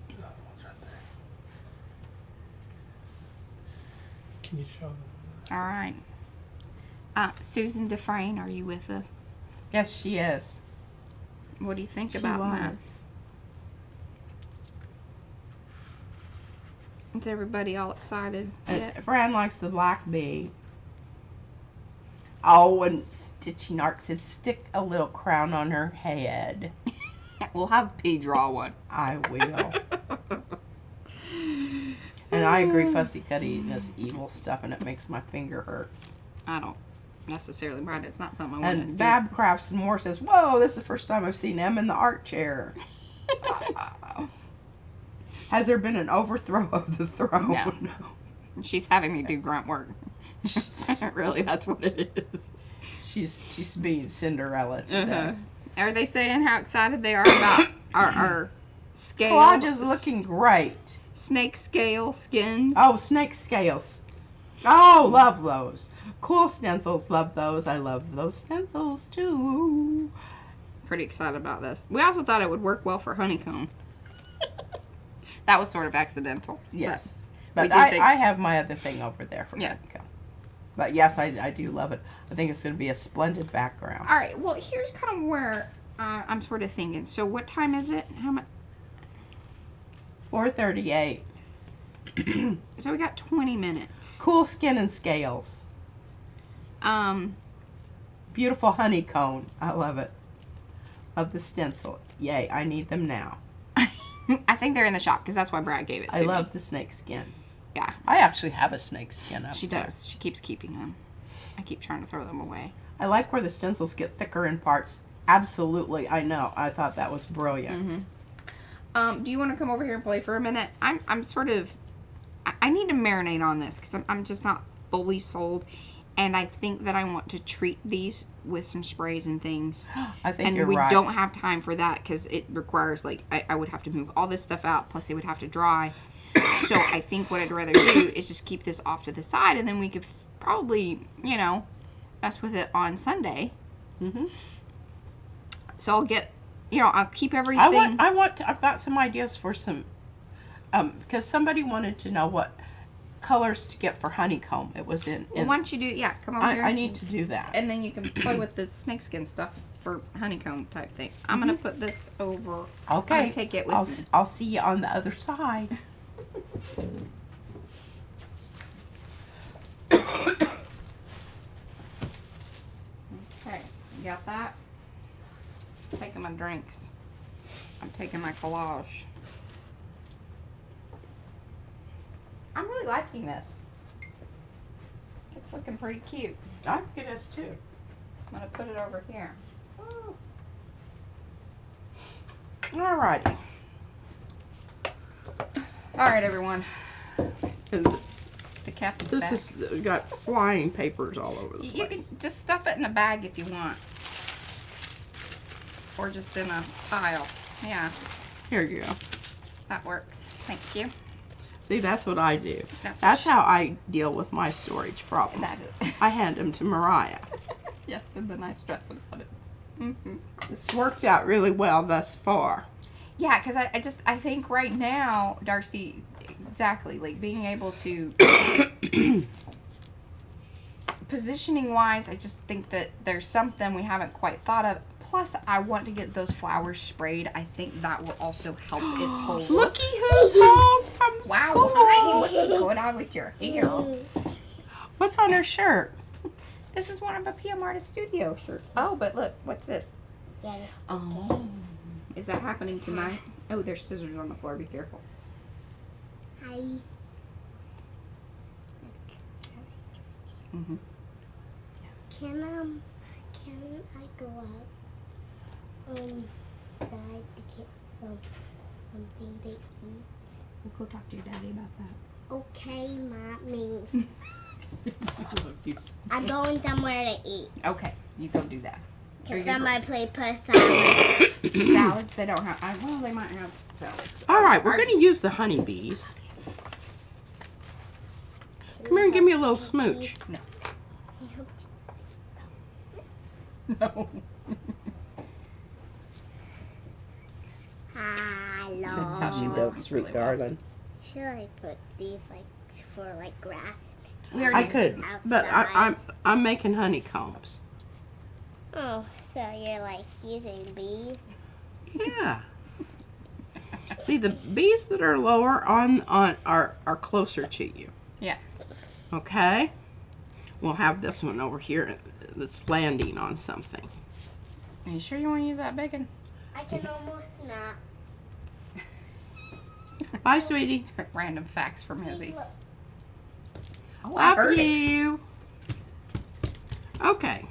The other one's right there. Can you show them? All right. Susan Dufresne, are you with us? Yes, she is. What do you think She about that? was. Is everybody all excited yet? Fran likes the black bee. Oh, and Stitchy Narc said stick a little crown on her head. We'll have P draw one. I will. And I agree, Fussy Cuddy does evil stuff and it makes my finger hurt. I don't necessarily mind. It's not something I want to do. And Fab Crafts and More says, whoa, this is the first time I've seen Em in the art chair. Has there been an overthrow of the throne? No. She's having me do grunt work. Really, that's what it is. She's being Cinderella today. Are they saying how excited they are about our scale? Collage is looking great. Snake scale skins. Oh, snake scales. Oh, love those. Cool stencils, love those. I love those stencils too. Pretty excited about this. We also thought it would work well for honeycomb. That was sort of accidental. Yes. But I have my other thing over there for honeycomb. But yes, I do love it. I think it's going to be a splendid background. All right. Well, here's kind of where I'm sort of thinking. So what time is it? How much? 4:38. So we got 20 minutes. Cool skin and scales. Beautiful honeycomb. I love it. Of the stencil. Yay, I need them now. I think they're in the shop because that's why Brad gave it to me. I love the snake skin. Yeah. I actually have a snake skin up She there. does. She keeps keeping them. I keep trying to throw them away. I like where the stencils get thicker in parts. Absolutely, I know. I thought that was brilliant. Do you want to come over here and play for a minute? I'm sort of... I need to marinate on this because I'm just not fully sold. And I think that I want to treat these with some sprays and things. I think you're right. right. And we don't have time for that because it requires, like, I would have to move all this stuff out. Plus, they would have to dry. So I think what I'd rather do is just keep this off to the side. And then we could probably, you know, mess with it on Sunday. So I'll get, you know, I'll keep everything. I've got some ideas for some, because somebody wanted to know what colors to get for honeycomb. It was in. Well, why don't you do, come over here. I need to do that. And then you can play with the snakeskin stuff for honeycomb type thing. I'm going to put this over. Okay. I'm going to take it with me. I'll see you on the other side. Okay, you got that? I'm taking my drinks. I'm taking my collage. I'm really liking this. It's looking pretty cute. I think it is too. I'm going to put it over here. Woo. Alrighty. All right, everyone. And The captain's this back. is got flying papers all over the You place. can just stuff it in a bag if you want. or just in a pile. Yeah, Here you go. that works. Thank you. See, that's what I do. That's That's what how I deal with my storage problems. That is- I hand them to Mariah. Yes, and then I stress about it. Mm-hmm. It's worked out really well thus far. Yeah, because I think right now, Darcy, exactly, like being able to, positioning wise, I just think that there's something we haven't quite thought of. Plus, I want to get those flowers sprayed. I think that will also help its whole look. Looky who's home from Wow, school. hi, what's going on with your hair? What's on her shirt? This is one of a PM Artist Studio shirts. Oh, but look, what's this? Yes. Oh, is that happening tonight? Oh, there's scissors on the floor. Be careful. Hi. Mm-hmm. Can I go out outside to get something to eat? We'll go talk to your daddy about that. Okay, mommy. You. I'm going somewhere to eat. Okay, you go do that. Cause I might play per salad. Salads, they don't have. Well, they might have salads. All right, we're going to use the honeybees. Come here and give me a little smooch. No. No. Hello. That's how she listens really well. Should I put these for grass? We I already could, but I'm making honeycombs. Oh, so you're using bees? Yeah. See, the bees that are lower on are closer to you. Yeah. Okay? We'll have this one over here that's landing on something. Are you sure you want to use that bacon? I can almost not. Bye, sweetie. Random facts from Izzy. Look. Oh, I Love heard it. you. Okay.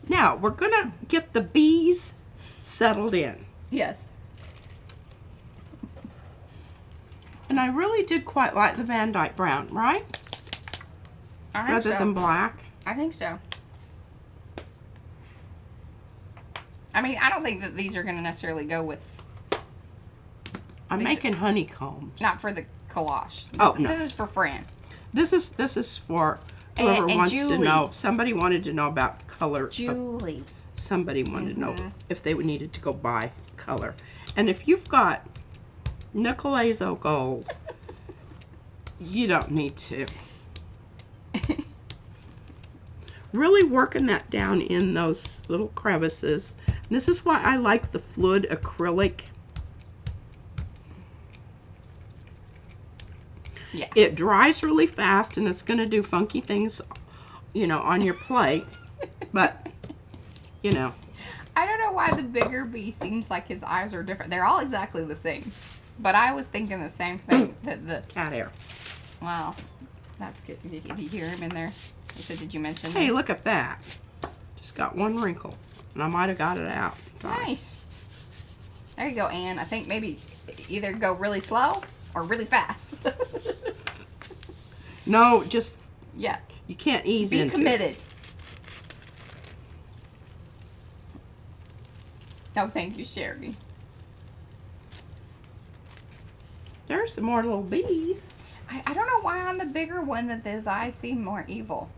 Now, we're going to get the bees settled in. Yes. And I really did quite like the Van Dyke brown, right? I think Rather so. than black. I think so. I mean, I don't think that these are going to necessarily go with, I'm These- making honeycombs. not for the collage. This, Oh, no. This is for Fran. This is for whoever And wants to Julie. know. Somebody wanted to know about color. Julie. Somebody wanted to know Mhm. if they needed to go buy color. And if you've got Nicolazo gold, you don't need to. Really working that down in those little crevices. And this is why I like the fluid acrylic. Yeah. It dries really fast and it's going to do funky things, on your plate. But, I don't know why the bigger bee seems like his eyes are different. They're all exactly the same. But I was thinking the same thing. That the cat hair. Wow, that's good. Did you hear him in there? He said, "Did you mention?" Hey, that? look at that. Just got one wrinkle. And I might have got it out. Nice. There you go, Anne. I think maybe either go really slow or really fast. No, just, Yeah. you can't ease Be into committed. No, thank you, Sherry. There's some more little bees. I don't know why on the bigger one that his eyes seem more evil.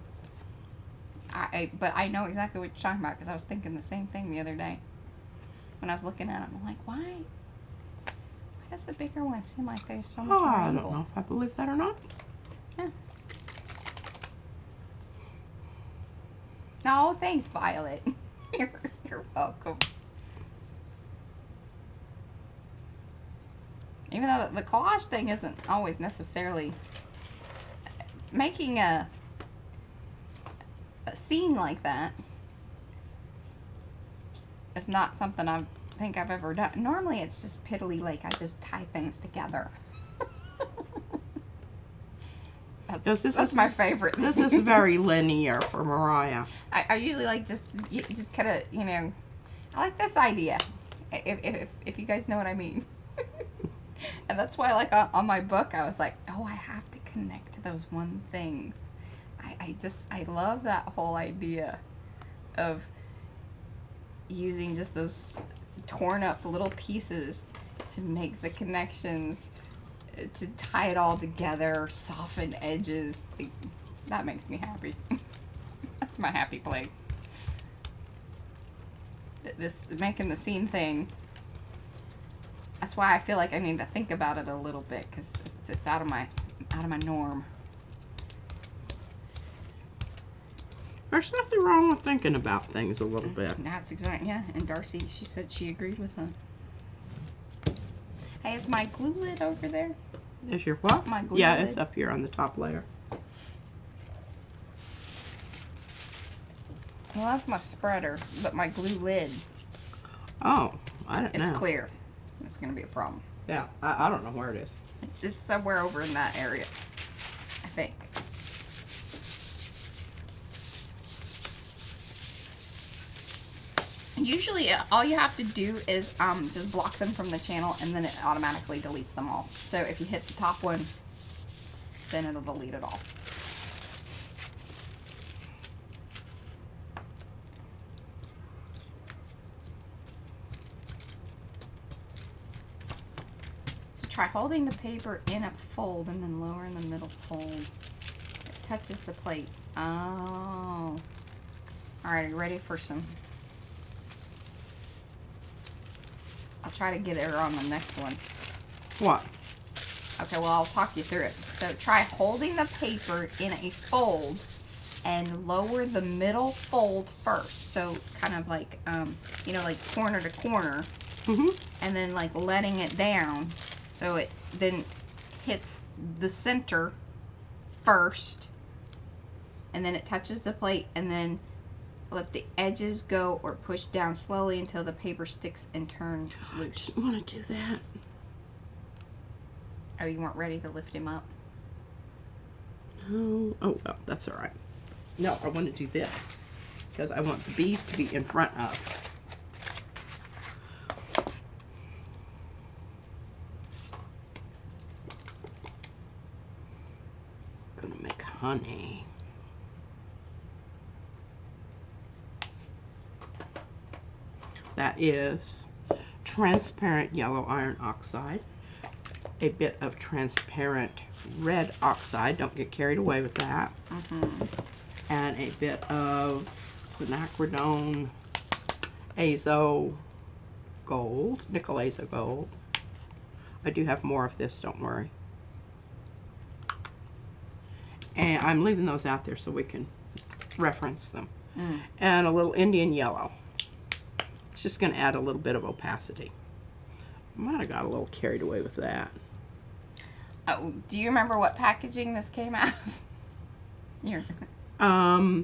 But I know exactly what you're talking about because I was thinking the same thing the other day when I was looking at him. I'm like, why does the bigger one seem like there's so much Oh, more I evil? don't know if I believe that or not. Yeah. No, thanks, Violet. You're welcome. Even though the collage thing isn't always necessarily making a scene like that is not something I think I've ever done. Normally it's just piddly, like I just tie things together. That's my favorite. This is very linear for Mariah. I usually like just kind of, I like this idea. If you guys know what I mean. And that's why, like, on my book, I was like, oh, I have to connect to those one things. I love that whole idea of using just those torn up little pieces to make the connections, to tie it all together, soften edges. That makes me happy. That's my happy place. This making the scene thing. That's why I feel like I need to think about it a little bit, because it's out of my norm. There's nothing wrong with thinking about things a little bit. That's exactly, yeah. And Darcy, she said she agreed with him. Hey, is my glue lid over there? Is your what? My glue Yeah, lid. it's up here on the top layer. Well, that's my spreader, but my glue lid, Oh, I don't know. it's clear. It's going to be a problem. Yeah, I don't know where it is. It's somewhere over in that area, I think. Usually, all you have to do is just block them from the channel, and then it automatically deletes them all. So if you hit the top one, then it'll delete it all. So try holding the paper in a fold and then lower in the middle fold. It touches the plate. Oh. Alright, are you ready for some? I'll try to get her on the next one. What? Okay, well, I'll talk you through it. So try holding the paper in a fold and lower the middle fold first. So kind of like, you know, like corner to corner. Mm-hmm. And then like letting it down so it then hits the center first. And then it touches the plate, and then let the edges go or push down slowly until the paper sticks and turns loose. I want to do that. Oh, you weren't ready to lift him up? No. Oh, well, that's all right. No, I want to do this because I want the bees to be in front of. Gonna make honey. That is transparent yellow iron oxide, a bit of transparent red oxide, don't get carried away with that, and a bit of quinacridone azo gold, nickel azo gold. I do have more of this, don't worry. And I'm leaving those out there so we can reference them. And a little Indian yellow. It's just going to add a little bit of opacity. Might have got a little carried away with that. Oh, do you remember what packaging this came out of? Here. I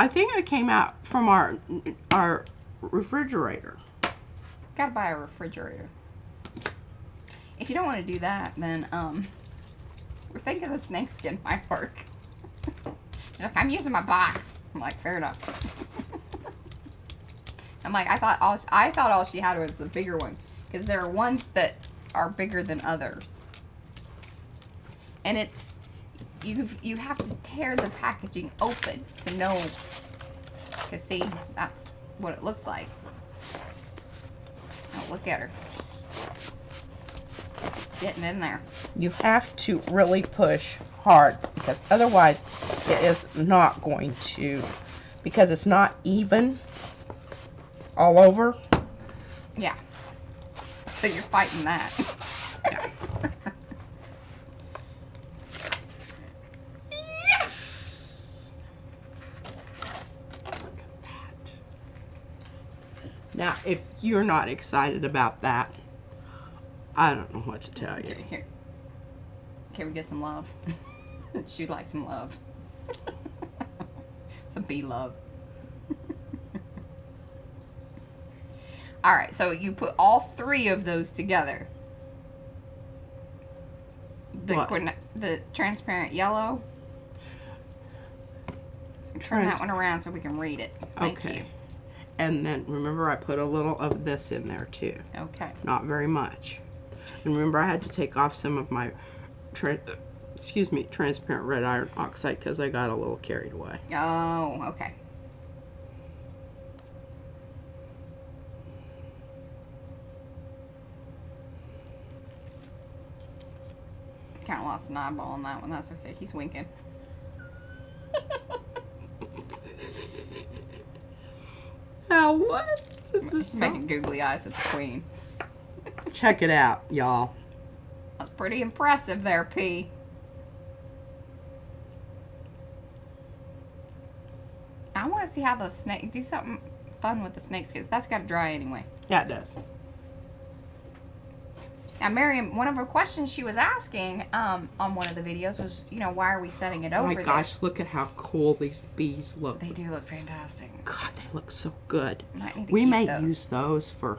think it came out from our refrigerator. Gotta buy a refrigerator. If you don't want to do that, then we're thinking the snakeskin might work. She's like, I'm using my box. I'm like, fair enough. I'm like, I thought all she had was the bigger one, because there are ones that are bigger than others, and it's you have to tear the packaging open to know. Cause see, that's what it looks like. Oh, look at her, just getting in there. You have to really push hard because otherwise it is not going to, because it's not even all over. Yeah. So you're fighting that. Yeah. Yes! Look at that. Now, if you're not excited about that, I don't know what to tell you. Okay, here. Can we get some love? She'd like some love. Some bee love. Alright, so you put all three of those together. The transparent yellow. Turn that one around so we can read it. Thank you. And then remember I put a little of this in there too. Okay. Not very much. And remember I had to take off some of my transparent red iron oxide because I got a little carried away. Oh, okay. Kind of lost an eyeball on that one. That's okay. He's winking. Now what? He's making googly eyes at the queen. Check it out, y'all. That's pretty impressive there, P. I want to see how those snakes... Do something fun with the snake skins. That's got to dry anyway. Yeah, it does. Now, Miriam, one of her questions she was asking on one of the videos was, you know, why are we setting it Oh over my there? gosh, look at how cool these bees look. They do look fantastic. God, they look so good. Might need to We keep may those. use those for...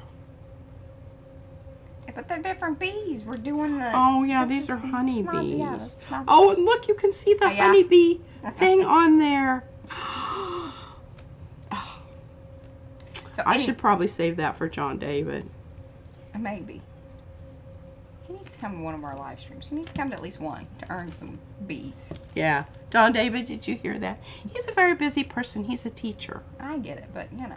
Yeah, but they're different bees. We're doing the... Oh, yeah, this these is- are it's not- honeybees. yeah, it's not- Oh, and look, you can see the Oh, yeah? honeybee thing on there. So I should probably save that for John David. Maybe. He needs to come to one of our live streams. He needs to come to at least one to earn some bees. Yeah. John David, did you hear that? He's a very busy person. He's a teacher. I get it, but you know.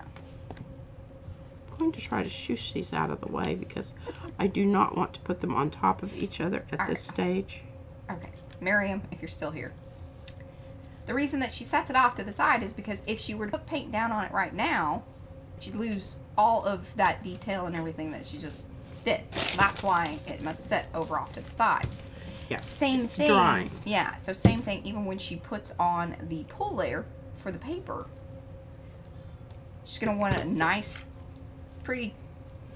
I'm going to try to shoosh these out of the way because I do not want to put them on top of each other at this stage. Okay. Miriam, if you're still here. The reason that she sets it off to the side is because if she were to put paint down on it right now, she'd lose all of that detail and everything that she just did. That's why it must set over off to the side. Yes. Same it's thing. drying. Yeah, so same thing even when she puts on the pull layer for the paper. She's going to want a nice, pretty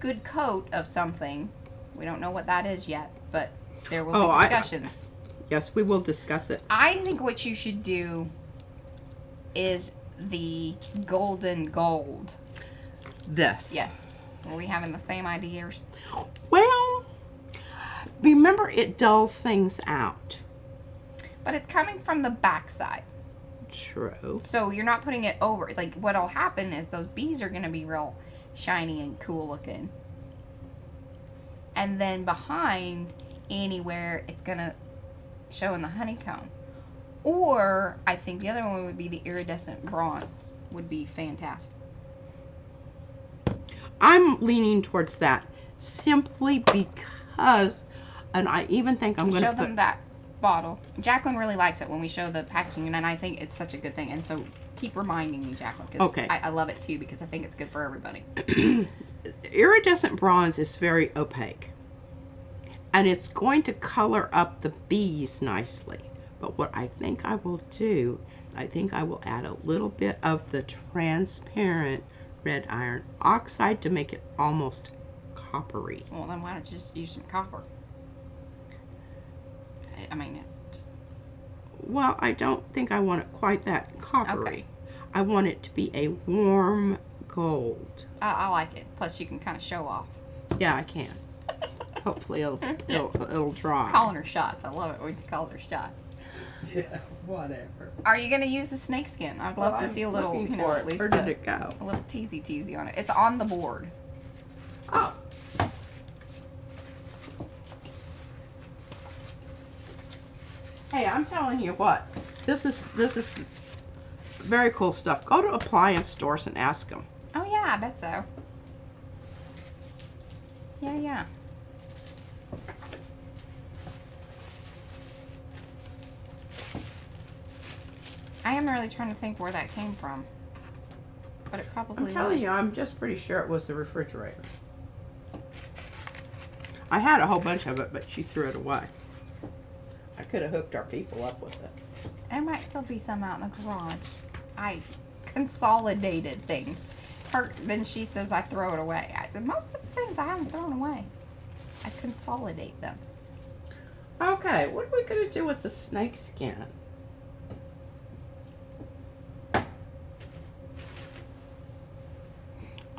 good coat of something. We don't know what that is yet, but there will be discussions. Yes, we will discuss it. I think what you should do is the golden gold. This. Yes. Are we having the same ideas? Well, remember it dulls things out. But it's coming from the backside. True. So you're not putting it over. Like, what'll happen is those bees are going to be real shiny and cool looking. And then behind, anywhere, it's going to show in the honeycomb. Or, I think the other one would be the iridescent bronze. Would be fantastic. I'm leaning towards that simply because, and I even think I'm going to Show them that bottle. Jacqueline really likes it when we show the packaging, and I think it's such a good thing. And so keep reminding me, Jacqueline, because Okay. I love it too, because I think it's good for everybody. Iridescent bronze is very opaque. And it's going to color up the bees nicely. But what I think I will do, I think I will add a little bit of the transparent red iron oxide to make it almost coppery. Well, then why don't you just use some copper? I mean, it's just... Well, I don't think I want it quite that coppery. Okay. I want it to be a warm gold. I like it. Plus, you can kind of show off. Yeah, I can. Hopefully it'll dry. Calling her shots. I love it when she calls her shots. Yeah, whatever. Are you going to use the snake skin? I'd love to see a little, looking you know, for at it. least Where did it go? a little teasy on it. It's on the board. Oh. Hey, I'm telling you what. This is very cool stuff. Go to appliance stores and ask them. Oh, yeah, I bet so. Yeah. I am really trying to think where that came from. But it probably I'm telling was. you, I'm just pretty sure it was the refrigerator. I had a whole bunch of it, but she threw it away. I could have hooked our people up with it. There might still be some out in the garage. I consolidated things. Then she says I throw it away. Most of the things I haven't thrown away. I consolidate them. Okay, what are we going to do with the snake skin?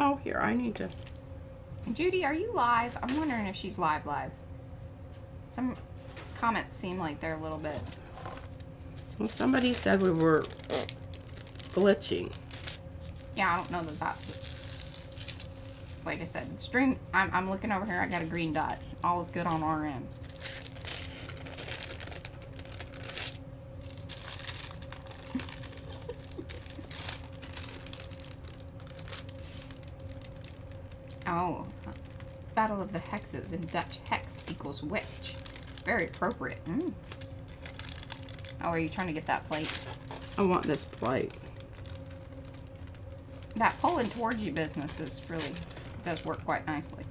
Oh, here, I need to... Judy, are you live? I'm wondering if she's live. Some comments seem like they're a little bit... Well, somebody said we were glitching. Yeah, I don't know that that's... Like I said, stream... I'm looking over here. I got a green dot. All is good on our end. Oh. Battle of the Hexes in Dutch. Hex equals witch. Very appropriate. Mm. Oh, are you trying to get that plate? I want this plate. That pulling towards you business is really, does work quite nicely.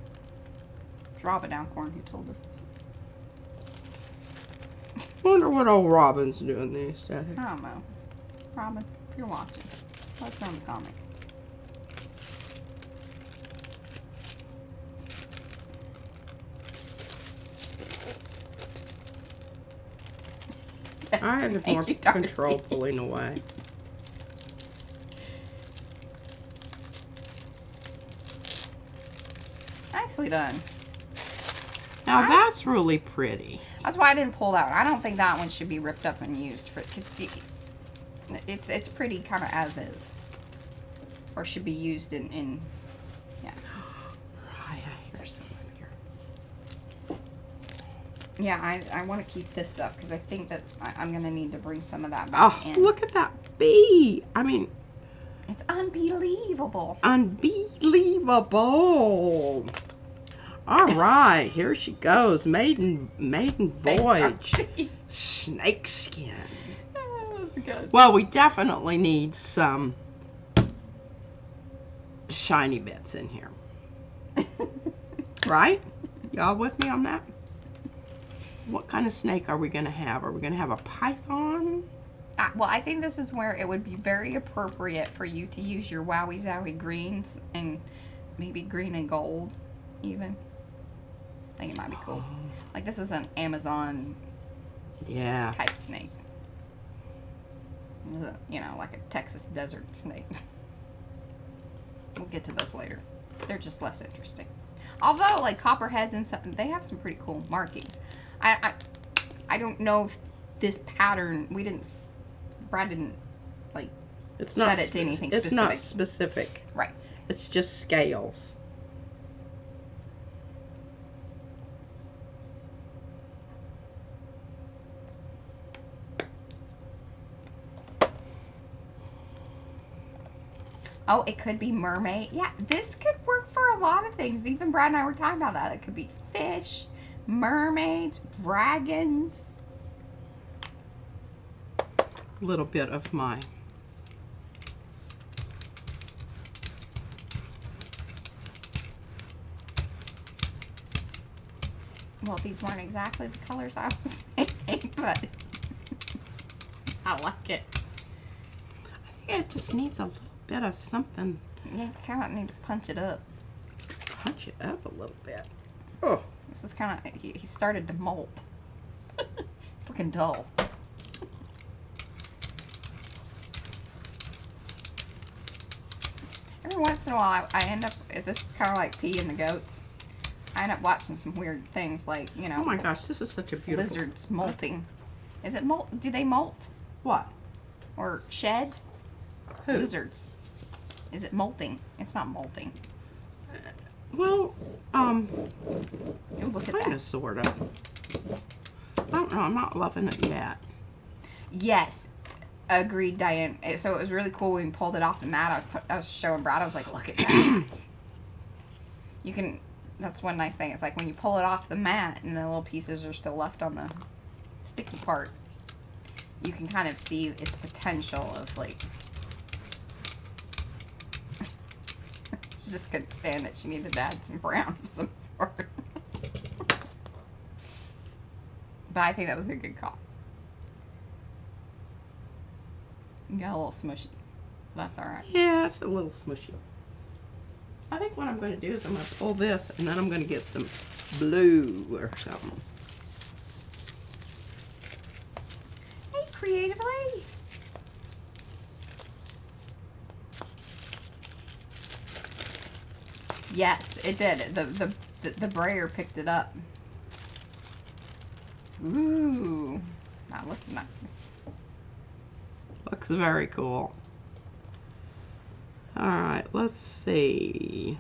It's Robin Alcorn who told us. Wonder what old Robin's doing these days. I don't know. Robin, if you're watching, let us know in the comments. I have Thank more you, Darcy. control pulling away. Nicely done. Now that's really pretty. That's why I didn't pull that one. I don't think that one should be ripped up and used for, because it's pretty kind of as is, or should be used in yeah. I hear someone here. Yeah, I want to keep this stuff because I think that I'm gonna need to bring some of that back Oh, in. look at that bee! I mean, It's unbelievable. unbelievable. All right, here she goes. Maiden voyage. Snakeskin. That's good. Well, we definitely need some shiny bits in here. Right? Y'all with me on that? What kind of snake are we going to have? Are we going to have a python? Well, I think this is where it would be very appropriate for you to use your Wowie Zowie greens and maybe green and gold even. I think it might be cool. Like this is an Amazon Yeah. type snake. You know, like a Texas desert snake. We'll get to those later. They're just less interesting. Although, like copperheads and stuff, they have some pretty cool markings. I don't know if this pattern, Brad didn't, like, It's set not it to anything It's specific. not specific. Right. It's just scales. Oh, it could be mermaid. Yeah, this could work for a lot of things. Even Brad and I were talking about that. It could be fish, mermaids, dragons. A little bit of my Well, these weren't exactly the colors I was thinking, but I like it. I think it just needs a little bit of something. Yeah, kind of need to punch it up. Punch it up a little bit. Oh, This is kind of, he started to molt. It's looking dull. Every once in a while, I end up, this is kind of like pee in the goats. I end up watching some weird things like, you know, oh my gosh, this is such a beautiful. lizards molting. Is it molt? Do they molt? What? Or shed? Who? Lizards. Is it molting? It's not molting. Well, Ooh, look at kind that. of, sort of. I don't know. I'm not loving it yet. Yes. Agreed, Diane. So it was really cool when we pulled it off the mat. I was showing Brad. I was like, look at that. You can, that's one nice thing. It's like when you pull it off the mat and the little pieces are still left on the sticky part, you can kind of see its potential of like, she just couldn't stand it. She needed to add some brown of some sort. But I think that was a good call. Got a little smushy. That's alright. Yeah, it's a little smushy. I think what I'm going to do is I'm going to pull this and then I'm going to get some blue or something. Hey, creative lady. Yes, it did. The brayer picked it up. Ooh, that looks nice. Looks very cool. All right, let's see.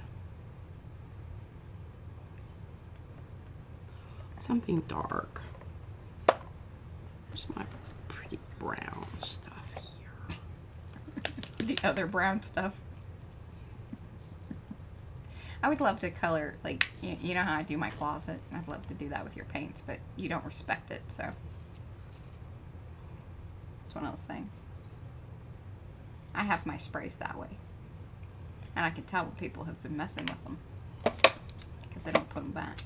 Something dark. Where's my pretty brown stuff here? The other brown stuff. I would love to color, like, you know how I do my closet? I'd love to do that with your paints, but you don't respect it, so. It's one of those things. I have my sprays that way. And I can tell when people have been messing with them. Because they don't put them back.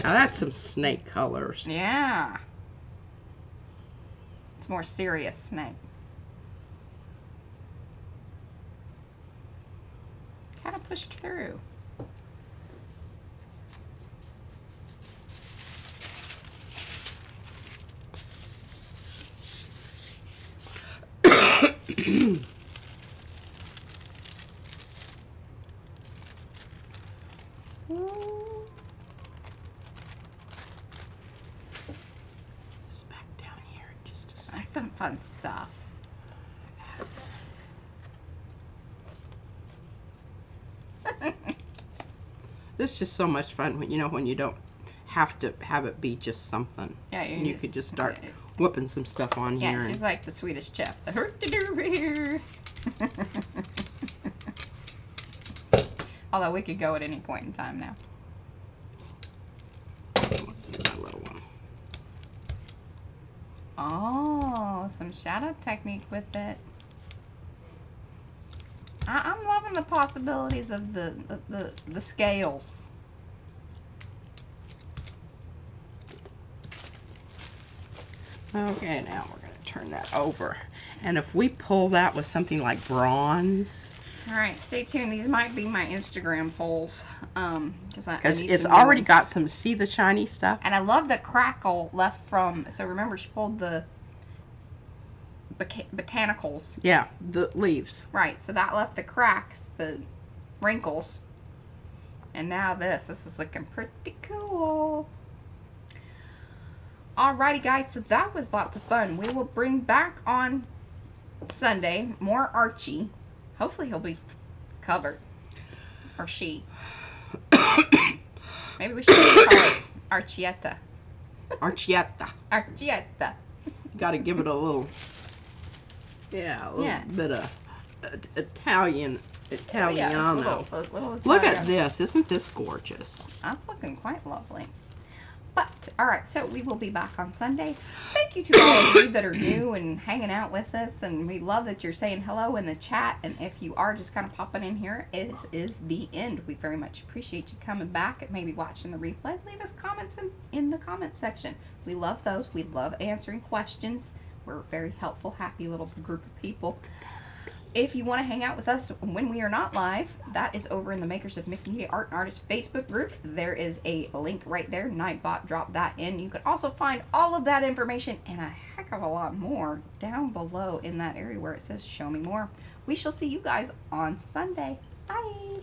Now that's some snake colors. Yeah. It's more serious snake. Kind of pushed through. This back down here in just a second. That's some fun stuff. That's- This is just so much fun when when you don't have to have it be just something. Yeah, You could just start whooping some stuff on here. Yeah, she's like the Swedish chef. The hurt-to-do-beer. Although we could go at any point in time now. My little one. Oh, some shadow technique with it. I'm loving the possibilities of the scales. Okay, now we're going to turn that over. And if we pull that with something like bronze, All right, stay tuned. These might be my Instagram polls, because it's already got some, see the shiny stuff? And I love the crackle left from. So remember, she pulled the botanicals. Yeah, the leaves. Right. So that left the cracks, the wrinkles, and now this. This is looking pretty cool. Alrighty, guys. So that was lots of fun. We will bring back on Sunday more Archie. Hopefully he'll be covered. Or she. Maybe we should call it Archietta. Archietta. Archietta. Got to give it a little, a little bit of Italiano. Yeah, little Look at Italian. this. Isn't this gorgeous? That's looking quite lovely. But, alright, so we will be back on Sunday. Thank you to all of you that are new and hanging out with us. And we love that you're saying hello in the chat. And if you are just kind of popping in here, it is the end. We very much appreciate you coming back and maybe watching the replay. Leave us comments in the comment section. We love those. We love answering questions. We're a very helpful, happy little group of people. If you want to hang out with us when we are not live, that is over in the Makers of Mixed Media Art and Artists Facebook group. There is a link right there. Nightbot dropped that in. You can also find all of that information and a heck of a lot more down below in that area where it says Show Me More. We shall see you guys on Sunday. Bye!